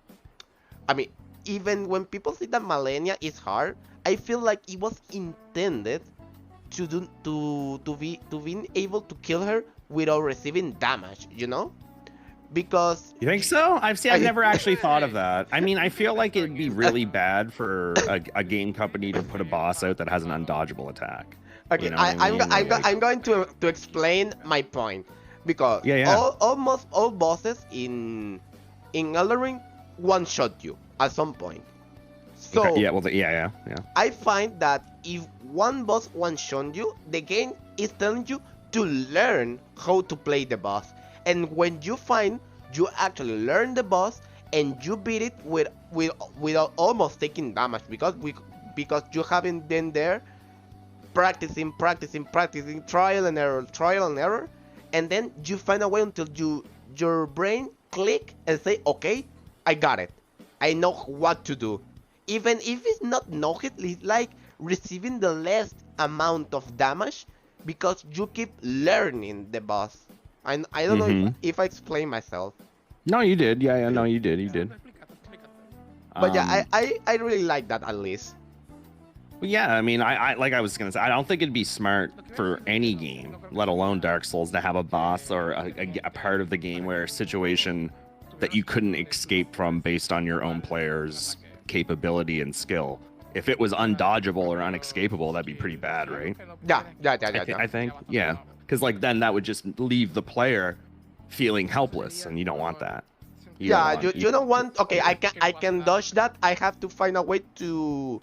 I mean, even when people say that Malenia is hard, I feel like it was intended to being able to kill her without receiving damage, you know? Because You think so? I've never actually thought of that. I mean, I feel like it'd be really bad for a game company to put a boss out that has an undodgeable attack. okay, You know what I mean? I'm going to explain my point because Yeah. almost all bosses in Elden Ring one shot you at some point. So Okay, yeah, well, yeah. I find that if one boss one shot you, the game is telling you to learn how to play the boss. And when you find you actually learn the boss and you beat it without almost taking damage because you haven't been there practicing, trial and error, and then you find a way until your brain click and say, okay, I got it. I know what to do. Even if it's not know it, it's like receiving the less amount of damage because you keep learning the boss. I don't know if I explain myself. No, you did. Yeah, no, you did. But yeah, I really like that at least. Well, yeah, I mean, I like I was gonna say, I don't think it'd be smart for any game, let alone Dark Souls, to have a boss or a part of the game where a situation that you couldn't escape from based on your own player's capability and skill. If it was undodgeable or unescapable, that'd be pretty bad, right? Yeah. I think, yeah, because like then that would just leave the player feeling helpless, and you don't want that. You don't want. Okay, I can dodge that. I have to find a way to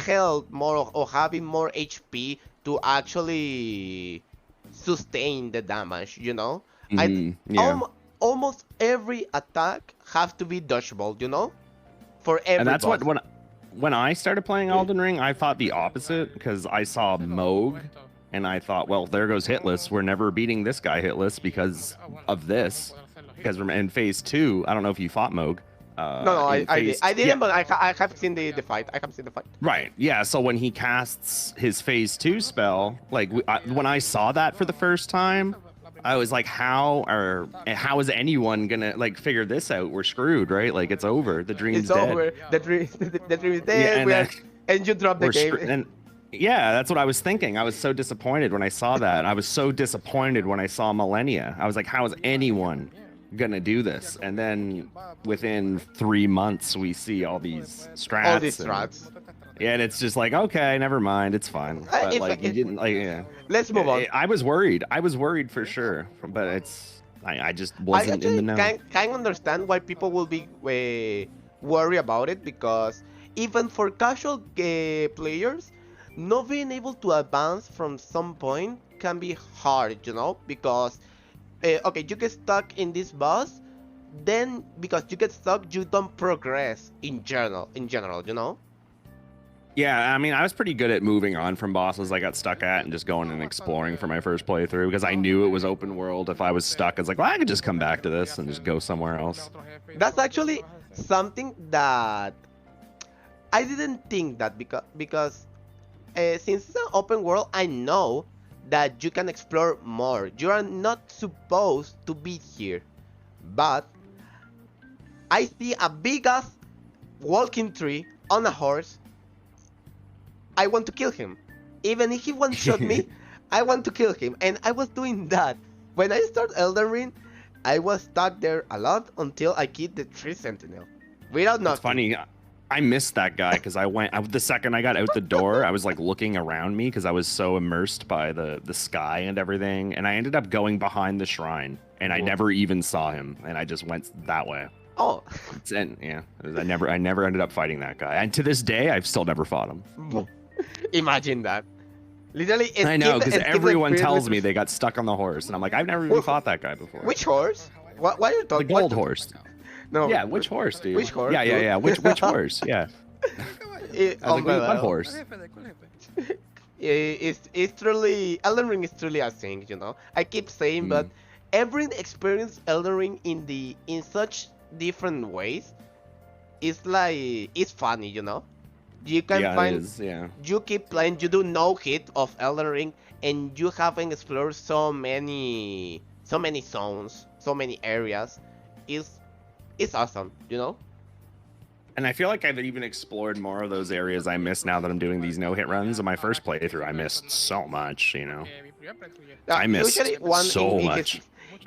help more or having more HP to actually sustain the damage, you know? Almost every attack has to be dodgeable, you know? For every And that's boss. what when I started playing Elden Ring, I thought the opposite because I saw Moog and I thought, well, there goes Hitless. We're never beating this guy Hitless because of this. Because in phase 2, I don't know if you fought Moog. No, I didn't, but I have seen the fight. I have seen the fight. Right, yeah. So when he casts his phase 2 spell, like when I saw that for the first time, I was like, how is anyone gonna like figure this out? We're screwed, right? Like it's over. The dream's dead. Over. The dream is dead. Yeah, and you drop the game. Yeah, that's what I was thinking. I was so disappointed when I saw that. I was so disappointed when I saw Millennia. I was like, how is anyone gonna do this? And then within 3 months we see all these strats. And it's just like, okay, never mind, it's fine. But like you didn't like, yeah. Let's move on. I was worried for sure, but I just wasn't in the know. I can understand why people will be worried about it, because even for casual players, not being able to advance from some point can be hard, you know, because okay, you get stuck in this boss, then because you get stuck, you don't progress in general, you know. Yeah, I mean, I was pretty good at moving on from bosses I got stuck at and just going and exploring for my first playthrough because I knew it was open world. If I was stuck, I was like, well, I could just come back to this and just go somewhere else. That's actually something that I didn't think that because since it's an open world, I know that you can explore more. You are not supposed to be here, but I see a big ass walking tree on a horse. I want to kill him. Even if he one-shot me, I want to kill him. And I was doing that. When I started Elden Ring, I was stuck there a lot until I killed the tree sentinel. Without nothing. It's funny. I missed that guy because the second I got out the door, I was like looking around me because I was so immersed by the sky and everything. And I ended up going behind the shrine and I never even saw him. And I just went that way. Oh. And yeah, I never ended up fighting that guy. And to this day, I've still never fought him. Imagine that. Literally, I know, because everyone tells me they got stuck on the horse, and I'm like, I've never even fought that guy before. Which horse? Why are you talking? The gold horse. No. Yeah, which horse, dude? Which horse? Yeah. Which horse? Yeah. What horse? It's truly, Elden Ring is truly a thing, you know. I keep saying, but every experience Elden Ring in such different ways, it's funny, you know. You can find, you keep playing, you do no hit of Elden Ring, and you haven't explored so many zones, so many areas. It's awesome, you know. And I feel like I've even explored more of those areas I miss now that I'm doing these no-hit runs. In my first playthrough, I missed so much, you know. I Usually missed one so much.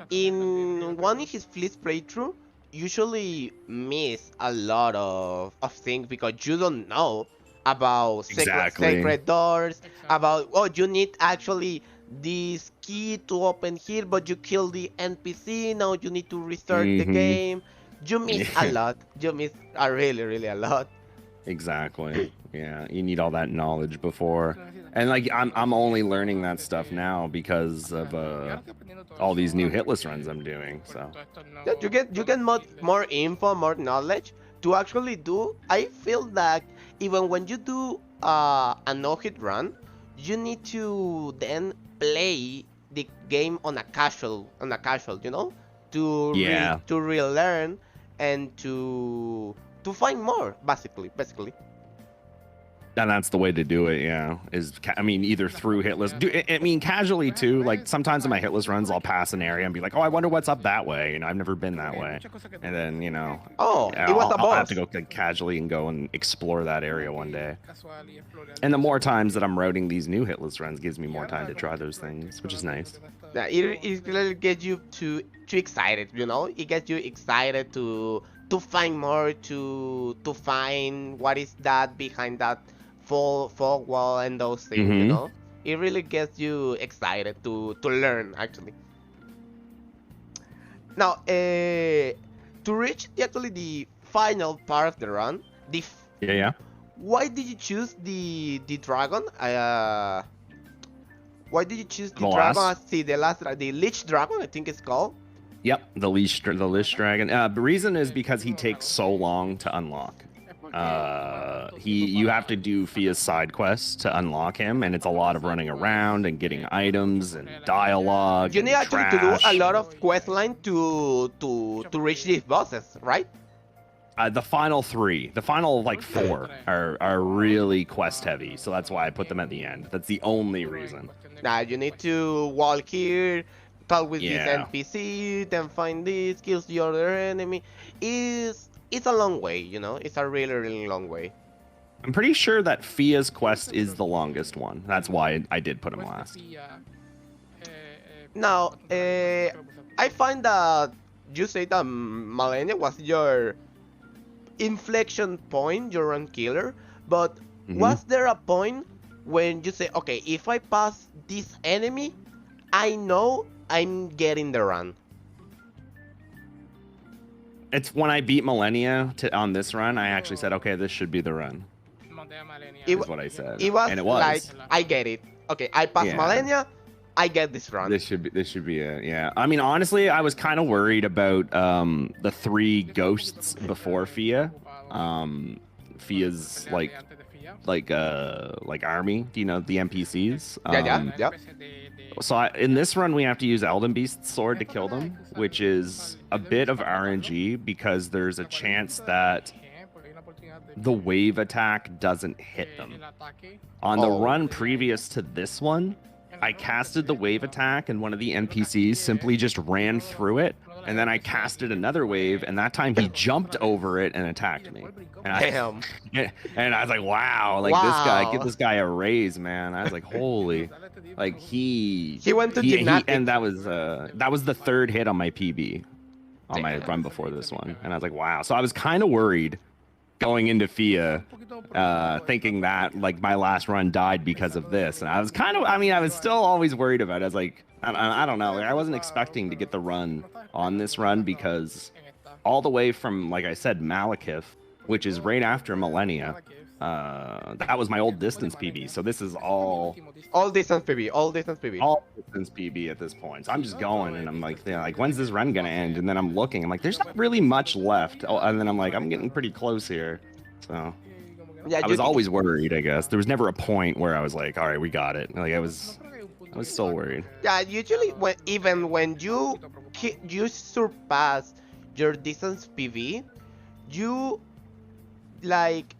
in one in his first playthrough usually miss a lot of things because you don't know about Exactly. sacred doors, about you need actually this key to open here, but you kill the NPC, now you need to restart the Mm-hmm. game. You miss a Yeah, lot. You miss a really a lot. exactly. Yeah, you need all that knowledge before. And like I'm only learning that stuff now because of all these new hitless runs I'm doing. So Yeah, you get more info, more knowledge to actually do. I feel that even when you do a no-hit run, you need to then play the game on a casual, yeah. to relearn and to find more, basically. And that's the way to do it, yeah. I mean, either through hitless. I mean, casually too. Like sometimes in my hitless runs, I'll pass an area and be like, "Oh, I wonder what's up that way." You know, I've never been that way. And then, Oh, yeah, it was a I'll have to boss. go casually and go and explore that area one day. And the more times that I'm routing these new hitless runs gives me more time to try those things, which is nice. Yeah, it really gets you too excited, It gets you excited to find more, to find what is that behind that fog wall and those things. Mm-hmm. It really gets you excited to learn actually. Now, to reach actually the final part of the run, Yeah, yeah. why did you choose the dragon? Why did you choose the The dragon last. as the Lich Dragon? I think it's called. Yep, the leash dragon. The reason is because he takes so long to unlock. You have to do Fia's side quests to unlock him, and it's a lot of running around and getting items and dialogue You and need actually to do a trash. lot of quest line to reach these bosses, right? The final like four are really quest heavy, so that's why I put them at the end. That's the only reason. Now you need to walk here, talk with this Yeah. NPC, then find this, kills the other enemy. It's a long way, It's a really long way. I'm pretty sure that Fia's quest is the longest one. That's why I did put him last. Now, I find that you say that Malenia was your inflection point, your run killer, but was there a point when you say, okay, if I pass this enemy, I know I'm getting the run? It's when I beat Millennia on this run, I actually said, okay, this should be the run. Is what I said. It was, and it was like, I get it. Okay, I pass Malenia, I get this run. This should be it. Yeah. I mean, honestly, I was kind of worried about the three ghosts before Fia. Fia's like army. Do you know the NPCs? Yeah. So in this run, we have to use Elden Beast's sword to kill them, which is a bit of RNG because there's a chance that the wave attack doesn't hit them. On the run previous to this one, I casted the wave attack and one of the NPCs simply just ran through it. And then I casted another wave, and that time he jumped over it and attacked me. Damn. And I was like, wow, like this guy, give this guy a raise, man. I was like, holy, like he went to gymnastics. And that was the third hit on my PB on my run before this one. And I was like, wow. So I was kind of worried going into Fia, thinking that like my last run died because of this. And I was I was still always worried about it. I was like, I don't know. Like, I wasn't expecting to get the run on this run because all the way from, like I said, Malekith, which is right after Millennia, that was my old distance PB. So this is all distance PB, all distance PB at this point. So I'm just going and I'm like, when's this run gonna end? And then I'm looking, I'm like, there's not really much left. Oh, and then I'm like, I'm getting pretty close here. So yeah, I was always worried, I guess. There was never a point where I was like, all right, we got it. Like I was still worried. Yeah, usually when you surpass your distance PV, you like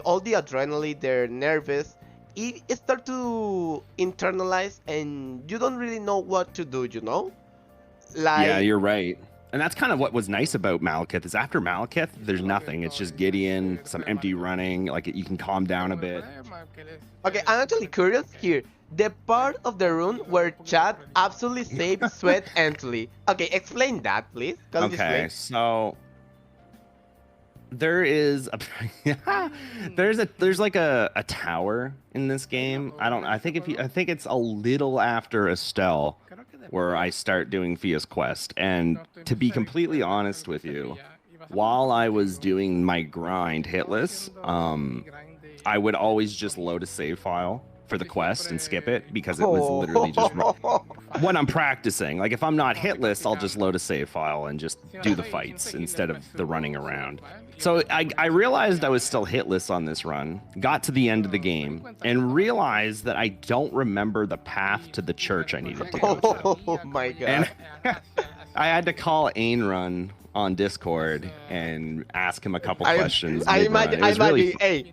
all the adrenaline, they're nervous, it start to internalize and you don't really know what to do, Like, yeah, you're right. And that's kind of what was nice about Malekith is after Malekith, there's nothing. It's just Gideon, some empty running. Like you can calm down a bit. Okay, I'm actually curious here. The part of the rune where Chad absolutely saved Vswed Ently. Okay, explain that, please. Can you Okay, explain? so there is a there's like a tower in this game. I think I think it's a little after Estelle where I start doing Fia's quest. And to be completely honest with you, while I was doing my grind Hitless, I would always just load a save file for the quest and skip it because it was literally just when I'm practicing. Like if I'm not Hitless, I'll just load a save file and just do the fights instead of the running around. So I realized I was still Hitless on this run, got to the end of the game, and realized that I don't remember the path to the church I needed to go to. Oh my god. And I had to call Ainrun on Discord and ask him a couple questions. I imagine, really hey,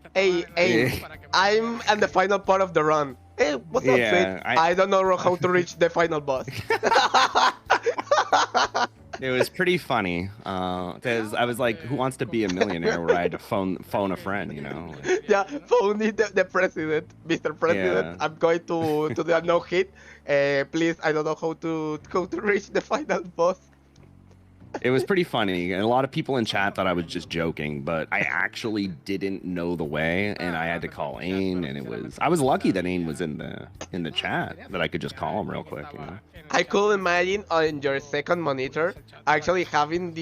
I'm at the final part of the run. Hey, what's up, Yeah, Fate? I don't know how to reach the final boss. It was pretty funny because I was like, "Who wants to be a millionaire?" Where I had to phone a friend, you know. Yeah, phoning the president, Mr. President. Yeah. I'm going to do a no hit. Please, I don't know how to reach the final boss. It was pretty funny, and a lot of people in chat thought I was just joking, but I actually didn't know the way, and I had to call Ain, and I was lucky that Ain was in the chat that I could just call him real quick, you know. I could imagine on your second monitor actually having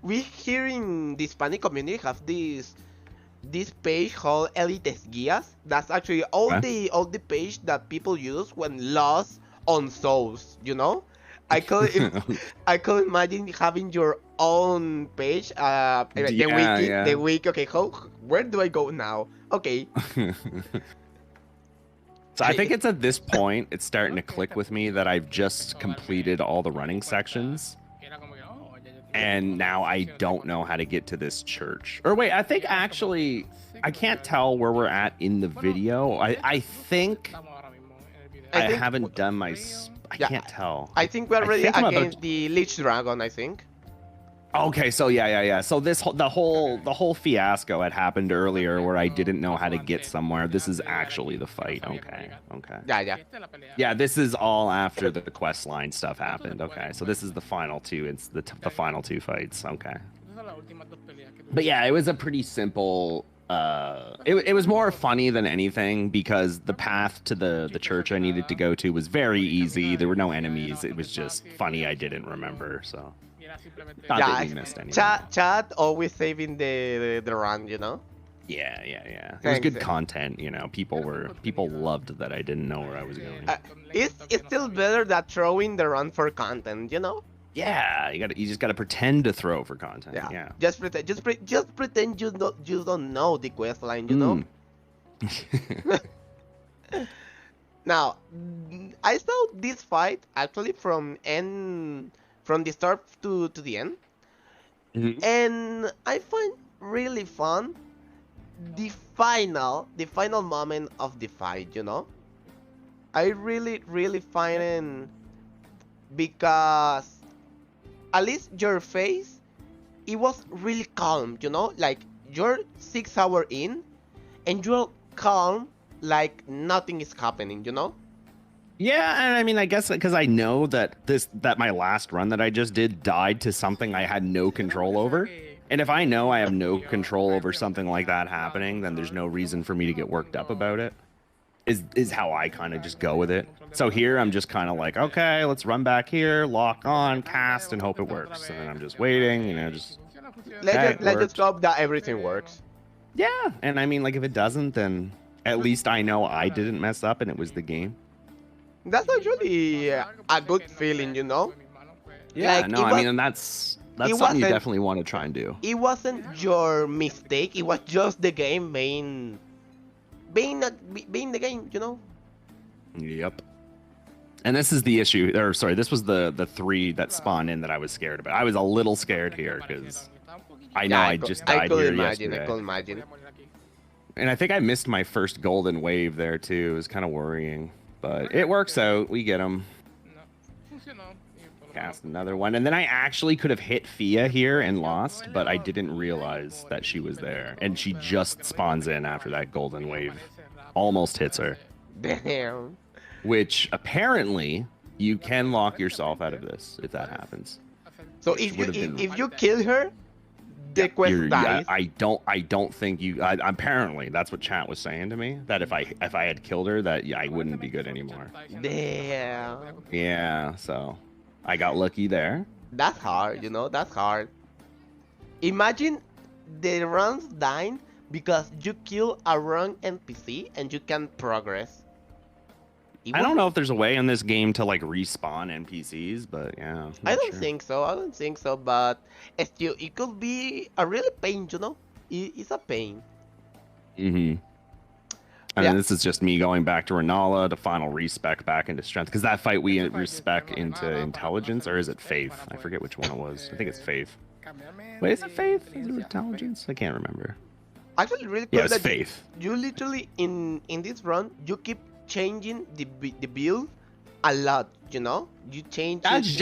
we here in the Hispanic community have this page called Elites Guías. That's actually all the page that people use when lost on souls, you know. I could imagine having your own page, the wiki. Okay, where do I go now? Okay. So I think it's at this point it's starting to click with me that I've just completed all the running sections, and now I don't know how to get to this church. Or wait, I think actually I can't tell where we're at in the video. I think I haven't done my. I can't tell. I think we're already against the Lich Dragon, I think. Okay, so yeah. So the whole fiasco had happened earlier where I didn't know how to get somewhere. This is actually the fight. Okay. Yeah. Yeah, this is all after the quest line stuff happened. Okay, so this is the final two. It's the final two fights. Okay. But yeah, it was a pretty simple. It was more funny than anything because the path to the church I needed to go to was very easy. There were no enemies. It was just funny I didn't remember. So not that we missed anything. Chat always saving the run, you know. Yeah. It was good content, you know. People loved that I didn't know where I was going. It's still better than throwing the run for content, you know. Yeah, you just gotta pretend to throw for content. Yeah. Just pretend you don't know the quest line, you know. Now, I saw this fight actually from the start to the end, and I find really fun the final moment of the fight. You know, I really find it because at least your face, it was really calm, you know, like you're 6 hours in and you're calm like nothing is happening, you know. Yeah, and I mean, I guess because I know that my last run that I just did died to something I had no control over, and if I know I have no control over something like that happening, then there's no reason for me to get worked up about it. Is how I kind of just go with it. So here I'm just kind of like, okay, let's run back here, lock on, cast, and hope it works. And then I'm just waiting, you know, just let's just hope that everything works. Yeah, and I mean, like if it doesn't, then at least I know I didn't mess up and it was the game. That's actually a good feeling, you know. Yeah, like, no, I mean, and that's something you definitely want to try and do. It wasn't your mistake. It was just the game being the game, you know. Yep. And this is the issue, or sorry, this was the 3 that spawned in that I was scared about. I was a little scared here because I know I just died here yesterday. I could imagine. And I think I missed my first golden wave there too. It was kind of worrying, but it works out. We get them. Cast another one. And then I actually could have hit Fia here and lost, but I didn't realize that she was there. And she just spawns in after that golden wave. Almost hits her. Damn. Which apparently you can lock yourself out of this if that happens. So if you kill her, the quest dies. I don't think you. Apparently, that's what chat was saying to me. That if I had killed her, that I wouldn't be good anymore. Damn. Yeah. So I got lucky there. That's hard, that's hard. Imagine the runs dying because you kill a wrong NPC and you can progress. I don't know if there's a way in this game to like respawn NPCs, but yeah. I don't think so, but still, it could be a really pain, It's a pain. And then this is just me going back to Renala to final respec back into strength. Because that fight we respec into intelligence, or is it faith? I forget which one it was. I think it's faith. Wait, is it faith? Is it intelligence? I can't remember. Actually, really cool. Yeah, it's faith. You literally, in this run, you keep changing the build a lot, You change It's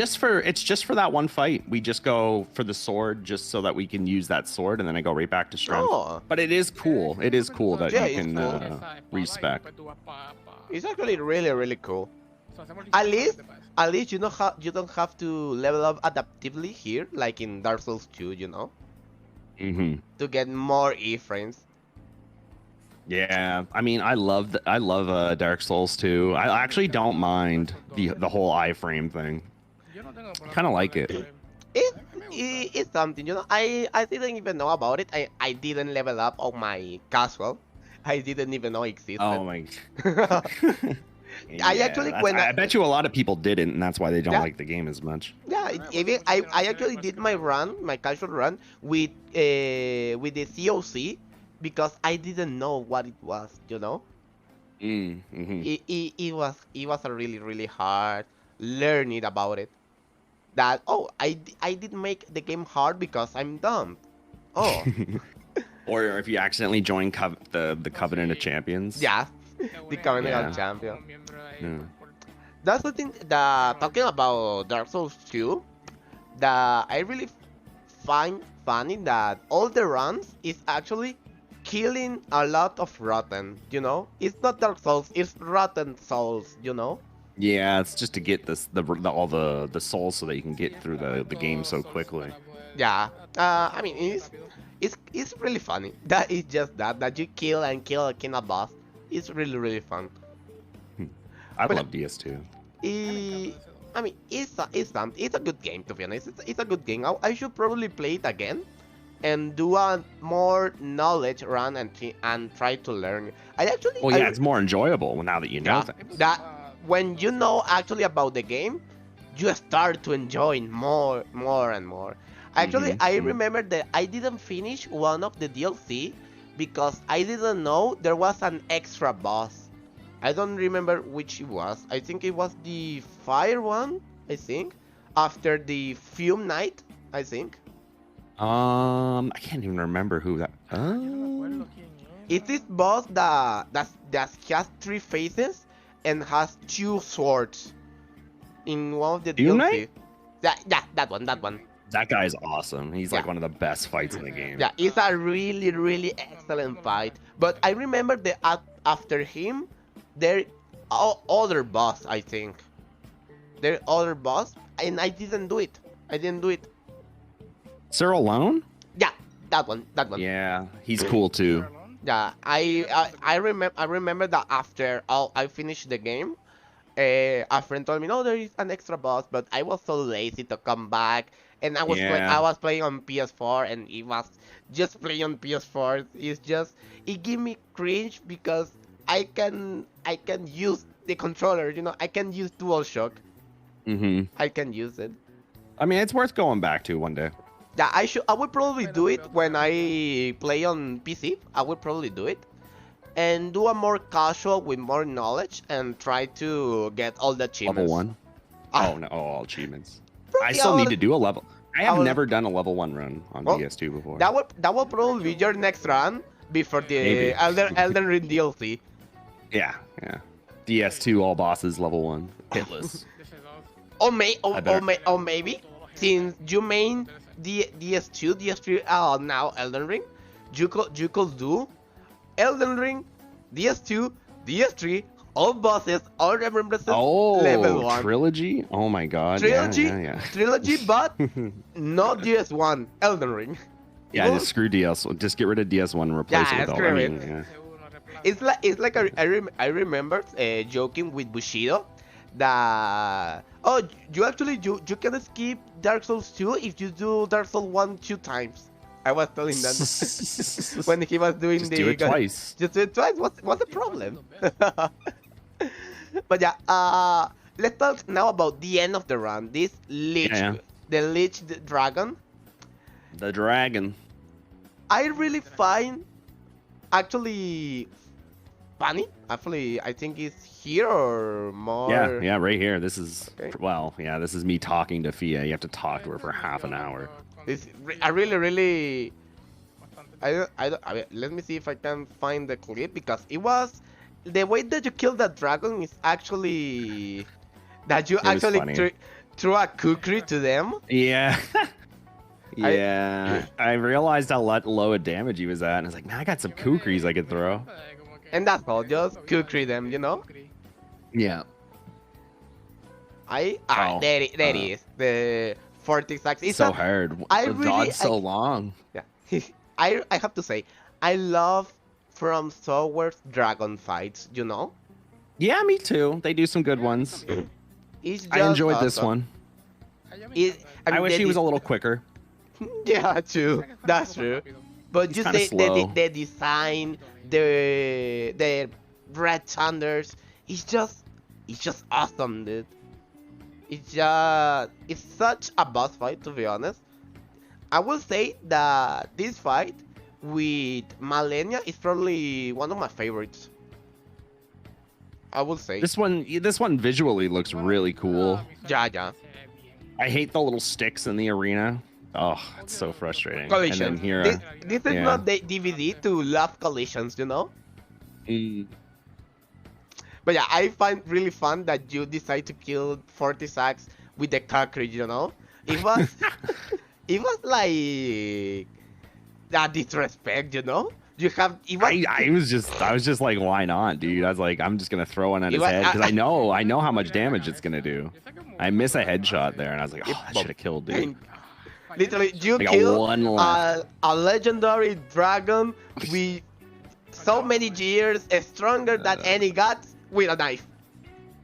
just for that one fight. We just go for the sword just so that we can use that sword, and then I go right back to strength. Oh. But it is cool. It is cool that you can respec. It's actually really, really cool. At least you don't have to level up adaptively here, like in Dark Souls 2, to get more E-frames. Yeah, I mean, I love Dark Souls 2. I actually don't mind the whole iframe thing. I kind of like it. It's something, I didn't even know about it. I didn't level up on my casual. I didn't even know it existed. Oh my. I actually I bet you a lot of people didn't, and that's why they don't like the game as much. Yeah, even I actually did my casual run with the COC. Because I didn't know what it was, It was a really, really hard learning about it. That I did make the game hard because I'm dumb. Oh. Or if you accidentally join the Covenant of Champions. Yeah, the Covenant of Champions. Yeah. That's the thing that talking about Dark Souls 2, that I really find funny that all the runs is actually killing a lot of rotten, It's not Dark Souls, it's rotten souls, Yeah, it's just to get all the souls so that you can get through the game so quickly. Yeah, I mean it's really funny. That is just that you kill a boss. It's really, really fun. I love DS2. I mean it's a good game, to be honest. It's a good game. I should probably play it again. And do a more knowledge run and try to learn. It's more enjoyable now that you know things. That when you know actually about the game, you start to enjoy more and more. Actually, I remember that I didn't finish one of the DLC because I didn't know there was an extra boss. I don't remember which it was. I think it was the fire one. After the fume night. I can't even remember who that. It's this boss that has 3 faces and has 2 swords in one of the DLC. That one. That guy's awesome. He's like one of the best fights in the game. Yeah, it's a really, really excellent fight. But I remember that after him, there are other boss. I think there are other boss, and I didn't do it. Sir Alone? Yeah, that one. Yeah, he's cool too. Yeah, I remember that after I finished the game, a friend told me, no, there is an extra boss, but I was so lazy to come back, and I was playing on PS4, and it was just playing on PS4. It gave me cringe because I can use the controller, I can use DualShock. I can use it. I mean, it's worth going back to one day. Yeah, I would probably do it when I play on PC. I would probably do it. And do a more casual with more knowledge and try to get all the achievements. Level 1? Oh, no, all achievements. I still need to do a level. I have never done a level 1 run on DS2 before. That will probably be your next run before the Elden Ring DLC. Yeah. DS2 all bosses level 1. Hitless. I better. Or maybe since you main the DS2, DS3, now Elden Ring, you could do Elden Ring, DS2, DS3, all bosses, all remembrances, level Oh, 1. trilogy! Oh my god, Trilogy, but yeah. not DS1, Elden Ring. Yeah, just screw DS. Just get rid of DS1 and replace it Yeah, with all. I screw it. mean, yeah. It's like I remember joking with Bushido that you can skip Dark Souls 2 if you do Dark Souls 1 2 times. I was telling that when he was doing Just the do it twice. Just do it twice. What's the problem? But yeah, let's talk now about the end of the run. This Lich, the Lich Dragon. The dragon. I really find actually funny. Actually, I think it's here or more. Yeah, right here. This is Okay. well, yeah. This is me talking to Fia. You have to talk to her for half an hour. I really. I mean, let me see if I can find the clip because it was the way that you kill that dragon is actually that you It was actually funny. threw a kukri to them. Yeah. Yeah, I realized how low a damage he was at, and I was like, man, I got some kukris I could throw. And that's all, just kukri them, Yeah. There it is. The 46. It's so hard. I The really- dodge's so I- long. Yeah. I have to say, I love From Software's dragon fights, Yeah, me too. They do some good ones. It's just I enjoyed this awesome. one. I I wish he was a little quicker. Yeah, true. That's true. But He's just kinda slow. the design, the red thunders, it's just awesome, dude. It's such a boss fight, to be honest. I will say that this fight with Malenia is probably one of my favorites. I will say. This one visually looks really cool. Yeah. I hate the little sticks in the arena. Oh, it's so frustrating. Collisions. And then here, This is yeah. not the DVD to love collisions, Mm, But yeah, I find really fun that you decide to kill 40 sacks with the cartridge, It was it was like that disrespect, You have it was, I was just like, why not, dude? I was like, I'm just gonna throw one at his was- head because I know how much damage it's gonna do. I miss a headshot there, and I was like, oh, I should have killed, dude. literally you I got kill one left. a legendary dragon with so many years stronger than any god with a knife.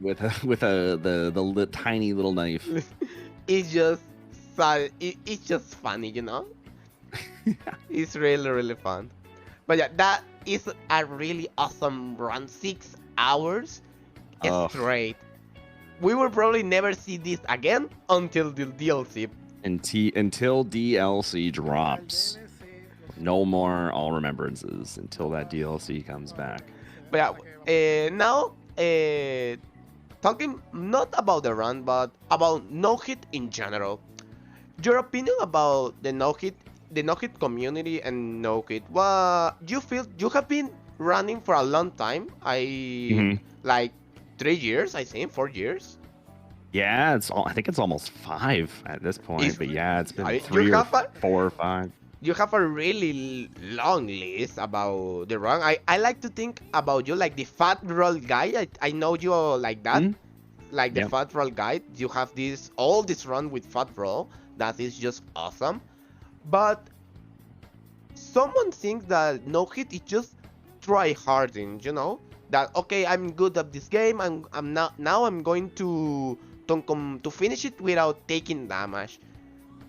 With the tiny little knife. It's just it's just funny, It's really fun. But yeah, that is a really awesome run. 6 hours Oh. straight. We will probably never see this again until the DLC. Until DLC drops. No more All Remembrances until that DLC comes back. But yeah, now talking not about the run, but about no hit in general. Your opinion about the no hit community and no hit. What you feel? You have been running for a long time. Like 3 years, I think 4 years. Yeah, I think it's almost 5 at this point. But yeah, it's been You 3 or have 4 or 5. You have a really long list about the run. I like to think about you like the fat roll guy. I know you like that. Mhm. Like the Yep. fat roll guy. You have all this run with fat roll. That is just awesome. But someone thinks that no hit is just try harding, That okay, I'm good at this game. I'm now I'm going to finish it without taking damage.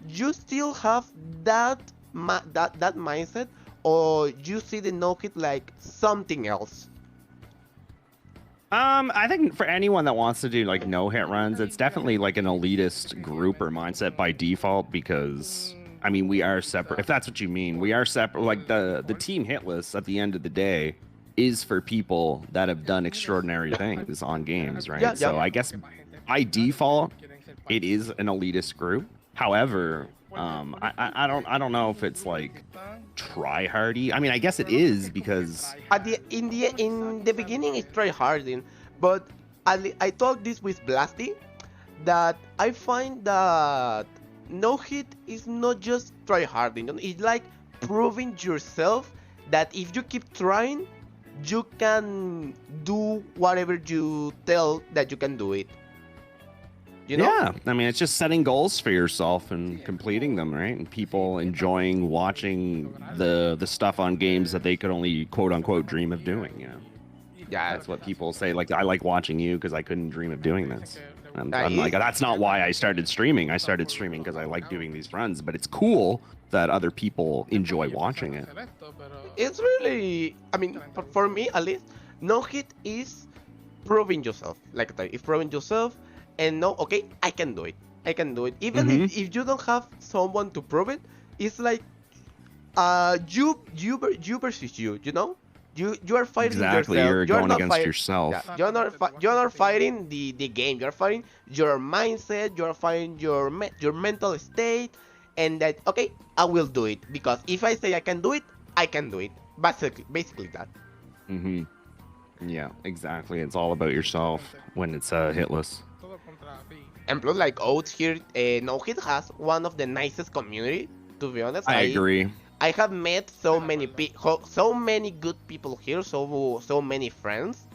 You still have that mindset, or you see the no hit like something else? I think for anyone that wants to do like no hit runs, it's definitely like an elitist group or mindset by default because I mean we are separate. If that's what you mean, we are separate. Like the team Hitless at the end of the day is for people that have done extraordinary things on games, right? Yeah, So yeah. I guess by default it is an elitist group. However, I don't know if it's like try hardy. I mean, I guess it is because In the beginning it's try harding, but I talked this with Blasty that I find that no hit is not just try harding. It's like proving yourself that if you keep trying, you can do whatever you tell that you can do it. You know? Yeah, I mean, it's just setting goals for yourself and completing them, right? And people enjoying watching the stuff on games that they could only quote unquote dream of doing. You know, Yeah. that's what people say. Like, I like watching you because I couldn't dream of doing this. And I'm like, Nice. that's not why I started streaming. I started streaming because I like doing these runs. But it's cool that other people enjoy watching it. It's really, I mean, for me at least, no hit is proving yourself. Like it's proving yourself, and no, okay, I can do it. I can do it. Even if you don't have someone to prove it, it's like you versus you. You know, you are fighting Exactly, yourself. you're going against yourself. Yeah, you're not fighting the game. You're fighting your mindset. You're fighting your mental state, and that okay, I will do it because if I say I can do it, I can do it. Basically that. Yeah, exactly. It's all about yourself when it's Hitless. And plus, like Oats here, No Hit has one of the nicest community. To be honest, I agree. I have met so many so many good people here, so many friends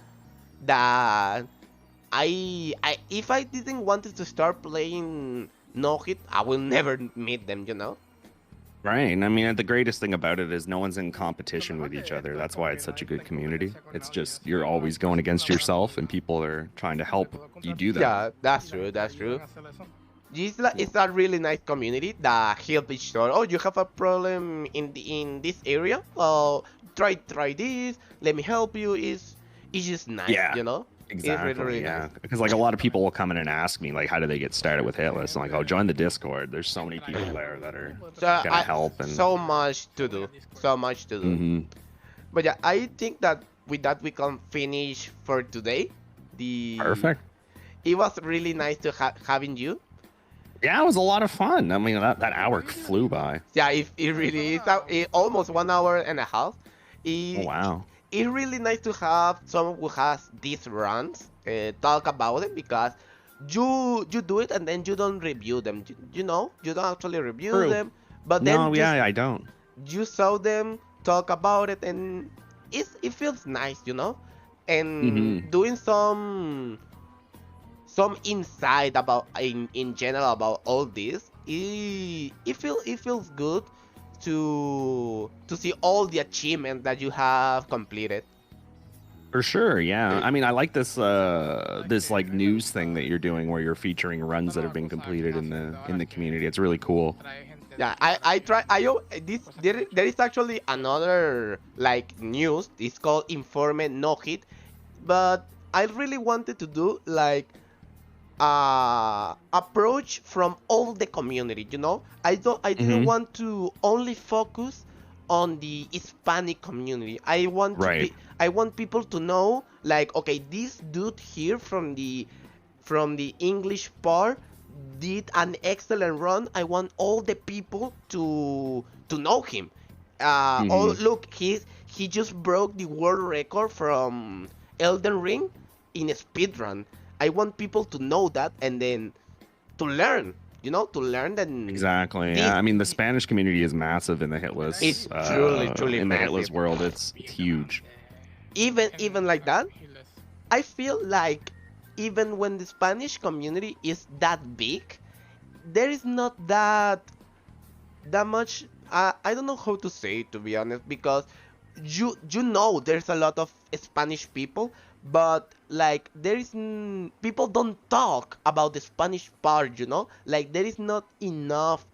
that I if I didn't wanted to start playing No Hit, I will never meet them. You know. Right. And I mean, the greatest thing about it is no one's in competition with each other. That's why it's such a good community. It's just you're always going against yourself, and people are trying to help you do that. Yeah, that's true. That's true. It's a really nice community that help each other. Oh, you have a problem in this area? Well, try this. Let me help you. It's just nice, Yeah. you know. Exactly. It's really yeah. nice. Because like a lot of people will come in and ask me like, how do they get started with Hitless? I'm like, oh, join the Discord. There's so many people there that are gonna help. And So much to do. So much to do. But yeah, I think that with that we can finish for today. Perfect. It was really nice to having you. Yeah, it was a lot of fun. I mean, that hour flew by. Yeah, it really is. Almost 1 hour and a half. Oh, wow. It's really nice to have someone who has these runs talk about it because you do it and then you don't review them. You know, you don't actually review them. But then I don't. You saw them talk about it and it feels nice, you know, and doing some insight about in general about all this. It feels good to see all the achievements that you have completed. For sure, yeah. I mean, I like this this like news thing that you're doing where you're featuring runs that have been completed in the community. It's really cool. Yeah, there is actually another like news. It's called Informe No Hit, but I really wanted to do like approach from all the community. You know, I didn't want to only focus on the Hispanic community. I want people to know like, okay, this dude here from the English part did an excellent run. I want all the people to know him. Oh, look, he just broke the world record from Elden Ring in a speed run. I want people to know that and then to learn. You know, to learn that. Exactly. Yeah. I mean, the Spanish community is massive in the Hitless. It's truly in massive. the Hitless world. It's huge. Even like that, I feel like even when the Spanish community is that big, there is not that much. I don't know how to say it, to be honest, because you know there's a lot of Spanish people, but like there is people don't talk about the Spanish part, you know, like there is not enough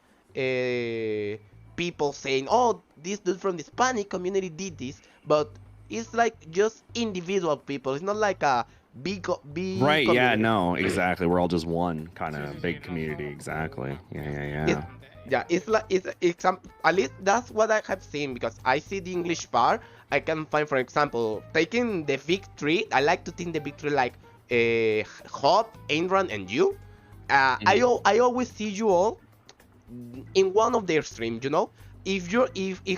people saying, oh, this dude from the Hispanic community did this, but it's like just individual people. It's not like a big right. community. Yeah. No. Exactly. We're all just one kind of big community. Exactly. Yeah. It's like it's at least that's what I have seen, because I see the English part. I can find, for example, taking the big three. I like to think the big three like Hop, Ainran, and you. I always see you all in one of their streams. You know, if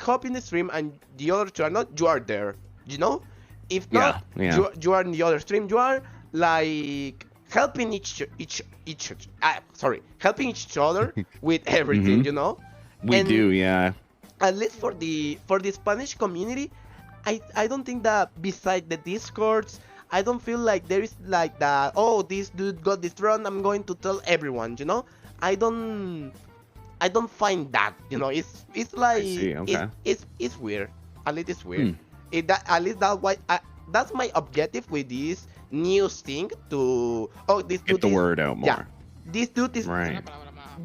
Hop in the stream and the other two are not, you are there. You know, if not, you are in the other stream. You are like helping helping each other with everything, you know. We And do, yeah. at least for the Spanish community, I don't think that beside the discords, I don't feel like there is like that, oh, this dude got this run, I'm going to tell everyone, you know. I don't I don't find that, you know. It's I like see, okay. it's weird. At least it's weird. Hmm. At least that's my objective with this news thing, to, oh, this Get dude the is, word out yeah, more. this dude is Right.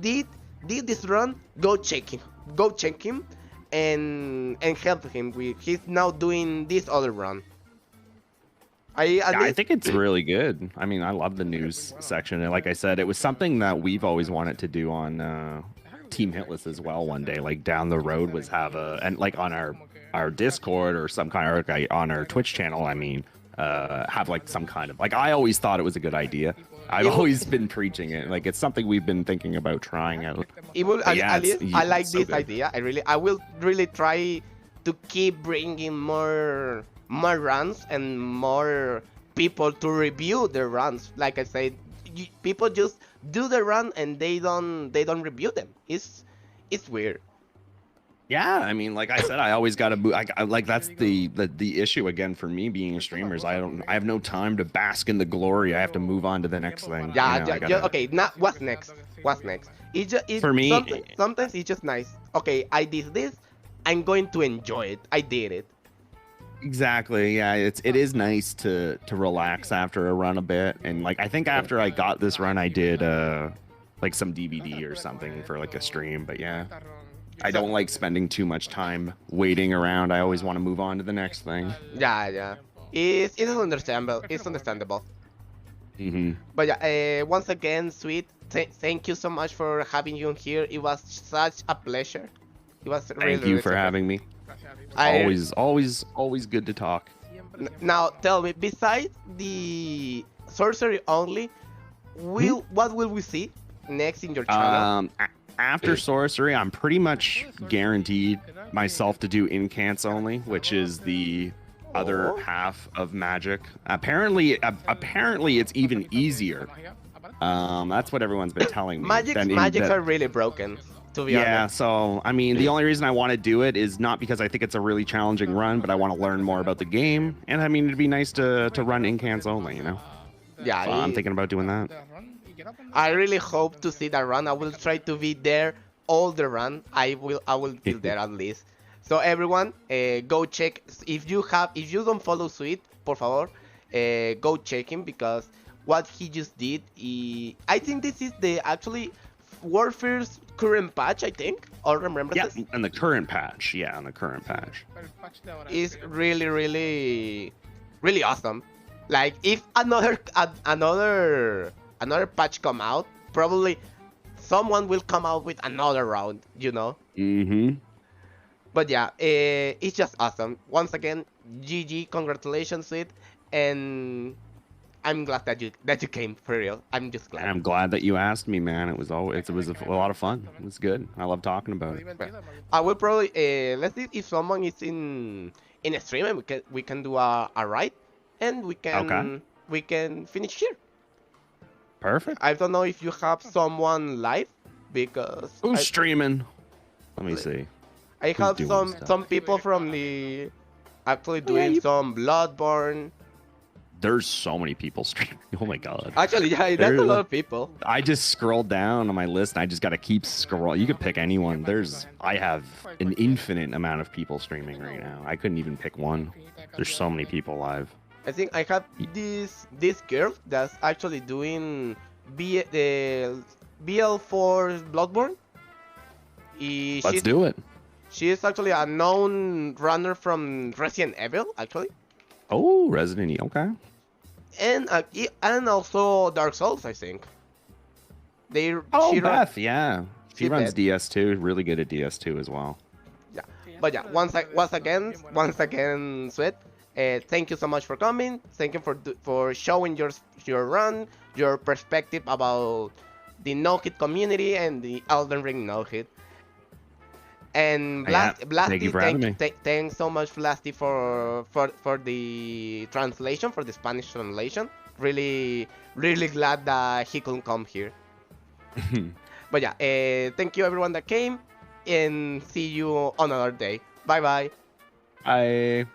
did did this run, go check him, and help him with, he's now doing this other run. At Yeah, I least, think it's really good. I mean, I love the news section. And like I said, it was something that we've always wanted to do on Team Hitless as well one day. Like down the road was have and like on our Discord or some kind of, like, on our Twitch channel, I mean, have like some kind of, like, I always thought it was a good idea. I've always been preaching it. Like, it's something we've been thinking about trying out. it will, But yeah, at least I like so this good. idea. I will really try to keep bringing more runs and more people to review the runs. Like I said, people just do the run and they don't review them. It's weird. Yeah, I mean, like I said, I always got to move. Like that's the issue again for me being a streamer is I have no time to bask in the glory. I have to move on to the next thing. Yeah, You know, I gotta- okay. Now, what's next? What's next? For me, sometimes it's just nice. Okay, I did this. I'm going to enjoy it. I did it. Exactly. Yeah, it is nice to relax after a run a bit, and like I think after I got this run, I did like some DVD or something for like a stream. But yeah, I don't like spending too much time waiting around. I always want to move on to the next thing. Yeah. It's understandable. It's understandable. Hmm. But yeah, once again, Sweet, thank you so much for having you here. It was such a pleasure. It was really, Thank you really for surprising. having me. I- Always good to talk. Now tell me, besides the sorcery only, what will we see next in your channel? After sorcery, I'm pretty much guaranteed myself to do incants only, which is the other half of magic. Apparently it's even easier. That's what everyone's been telling me. Magics are really broken, to be Yeah, honest. so I mean, the only reason I want to do it is not because I think it's a really challenging run, but I want to learn more about the game, and I mean, it'd be nice to run incants only, you know. Yeah, So I'm thinking about doing that. I really hope to see that run. I will try to be there all the run. I will be there at least. So everyone, go check. If you don't follow Sweet, por favor, go check him, because what he just did, I think this is the actually Warfare's current patch, I think, or Yeah, Remembrances. and the current patch. Yeah, on the current patch. Is really, really, really awesome. Like, if another patch come out, probably someone will come out with another round, you know. Mm-hmm. But yeah, it's just awesome. Once again, GG, congratulations, Sweet, and I'm glad that you came, for real. I'm just glad. And I'm glad that you asked me, man. It was a lot of fun. It was good. I love talking about it. I will probably let's see if someone is in a stream, and we can do a ride, and we can finish here. Perfect. I don't know if you have someone live, because Who's streaming? Let me see. I have doing some stuff? people from the actually Oh, yeah, doing you- some Bloodborne. There's so many people streaming. Oh my god. Actually, yeah, that's a lot of people. I just scrolled down on my list and I just got to keep scrolling. You could pick anyone. I have an infinite amount of people streaming right now. I couldn't even pick one. There's so many people live. I think I have this girl that's actually doing the BL4 Bloodborne. Let's do it. She is actually a known runner from Resident Evil, actually, Oh, Resident Evil. Okay. and also Dark Souls, I think. Oh, she Beth. Yeah. She She runs Beth. DS2. Really good at DS2 as well. Yeah, but yeah, once again, Sweat. Thank you so much for coming. Thank you for showing your run, your perspective about the no-hit community and the Elden Ring no-hit. And Yeah, Blasty, thank you for having me. thanks so much, Blasty, for the translation, for the Spanish translation. really, really glad that he couldn't come here. But yeah, thank you everyone that came, and see you on another day. Bye bye. I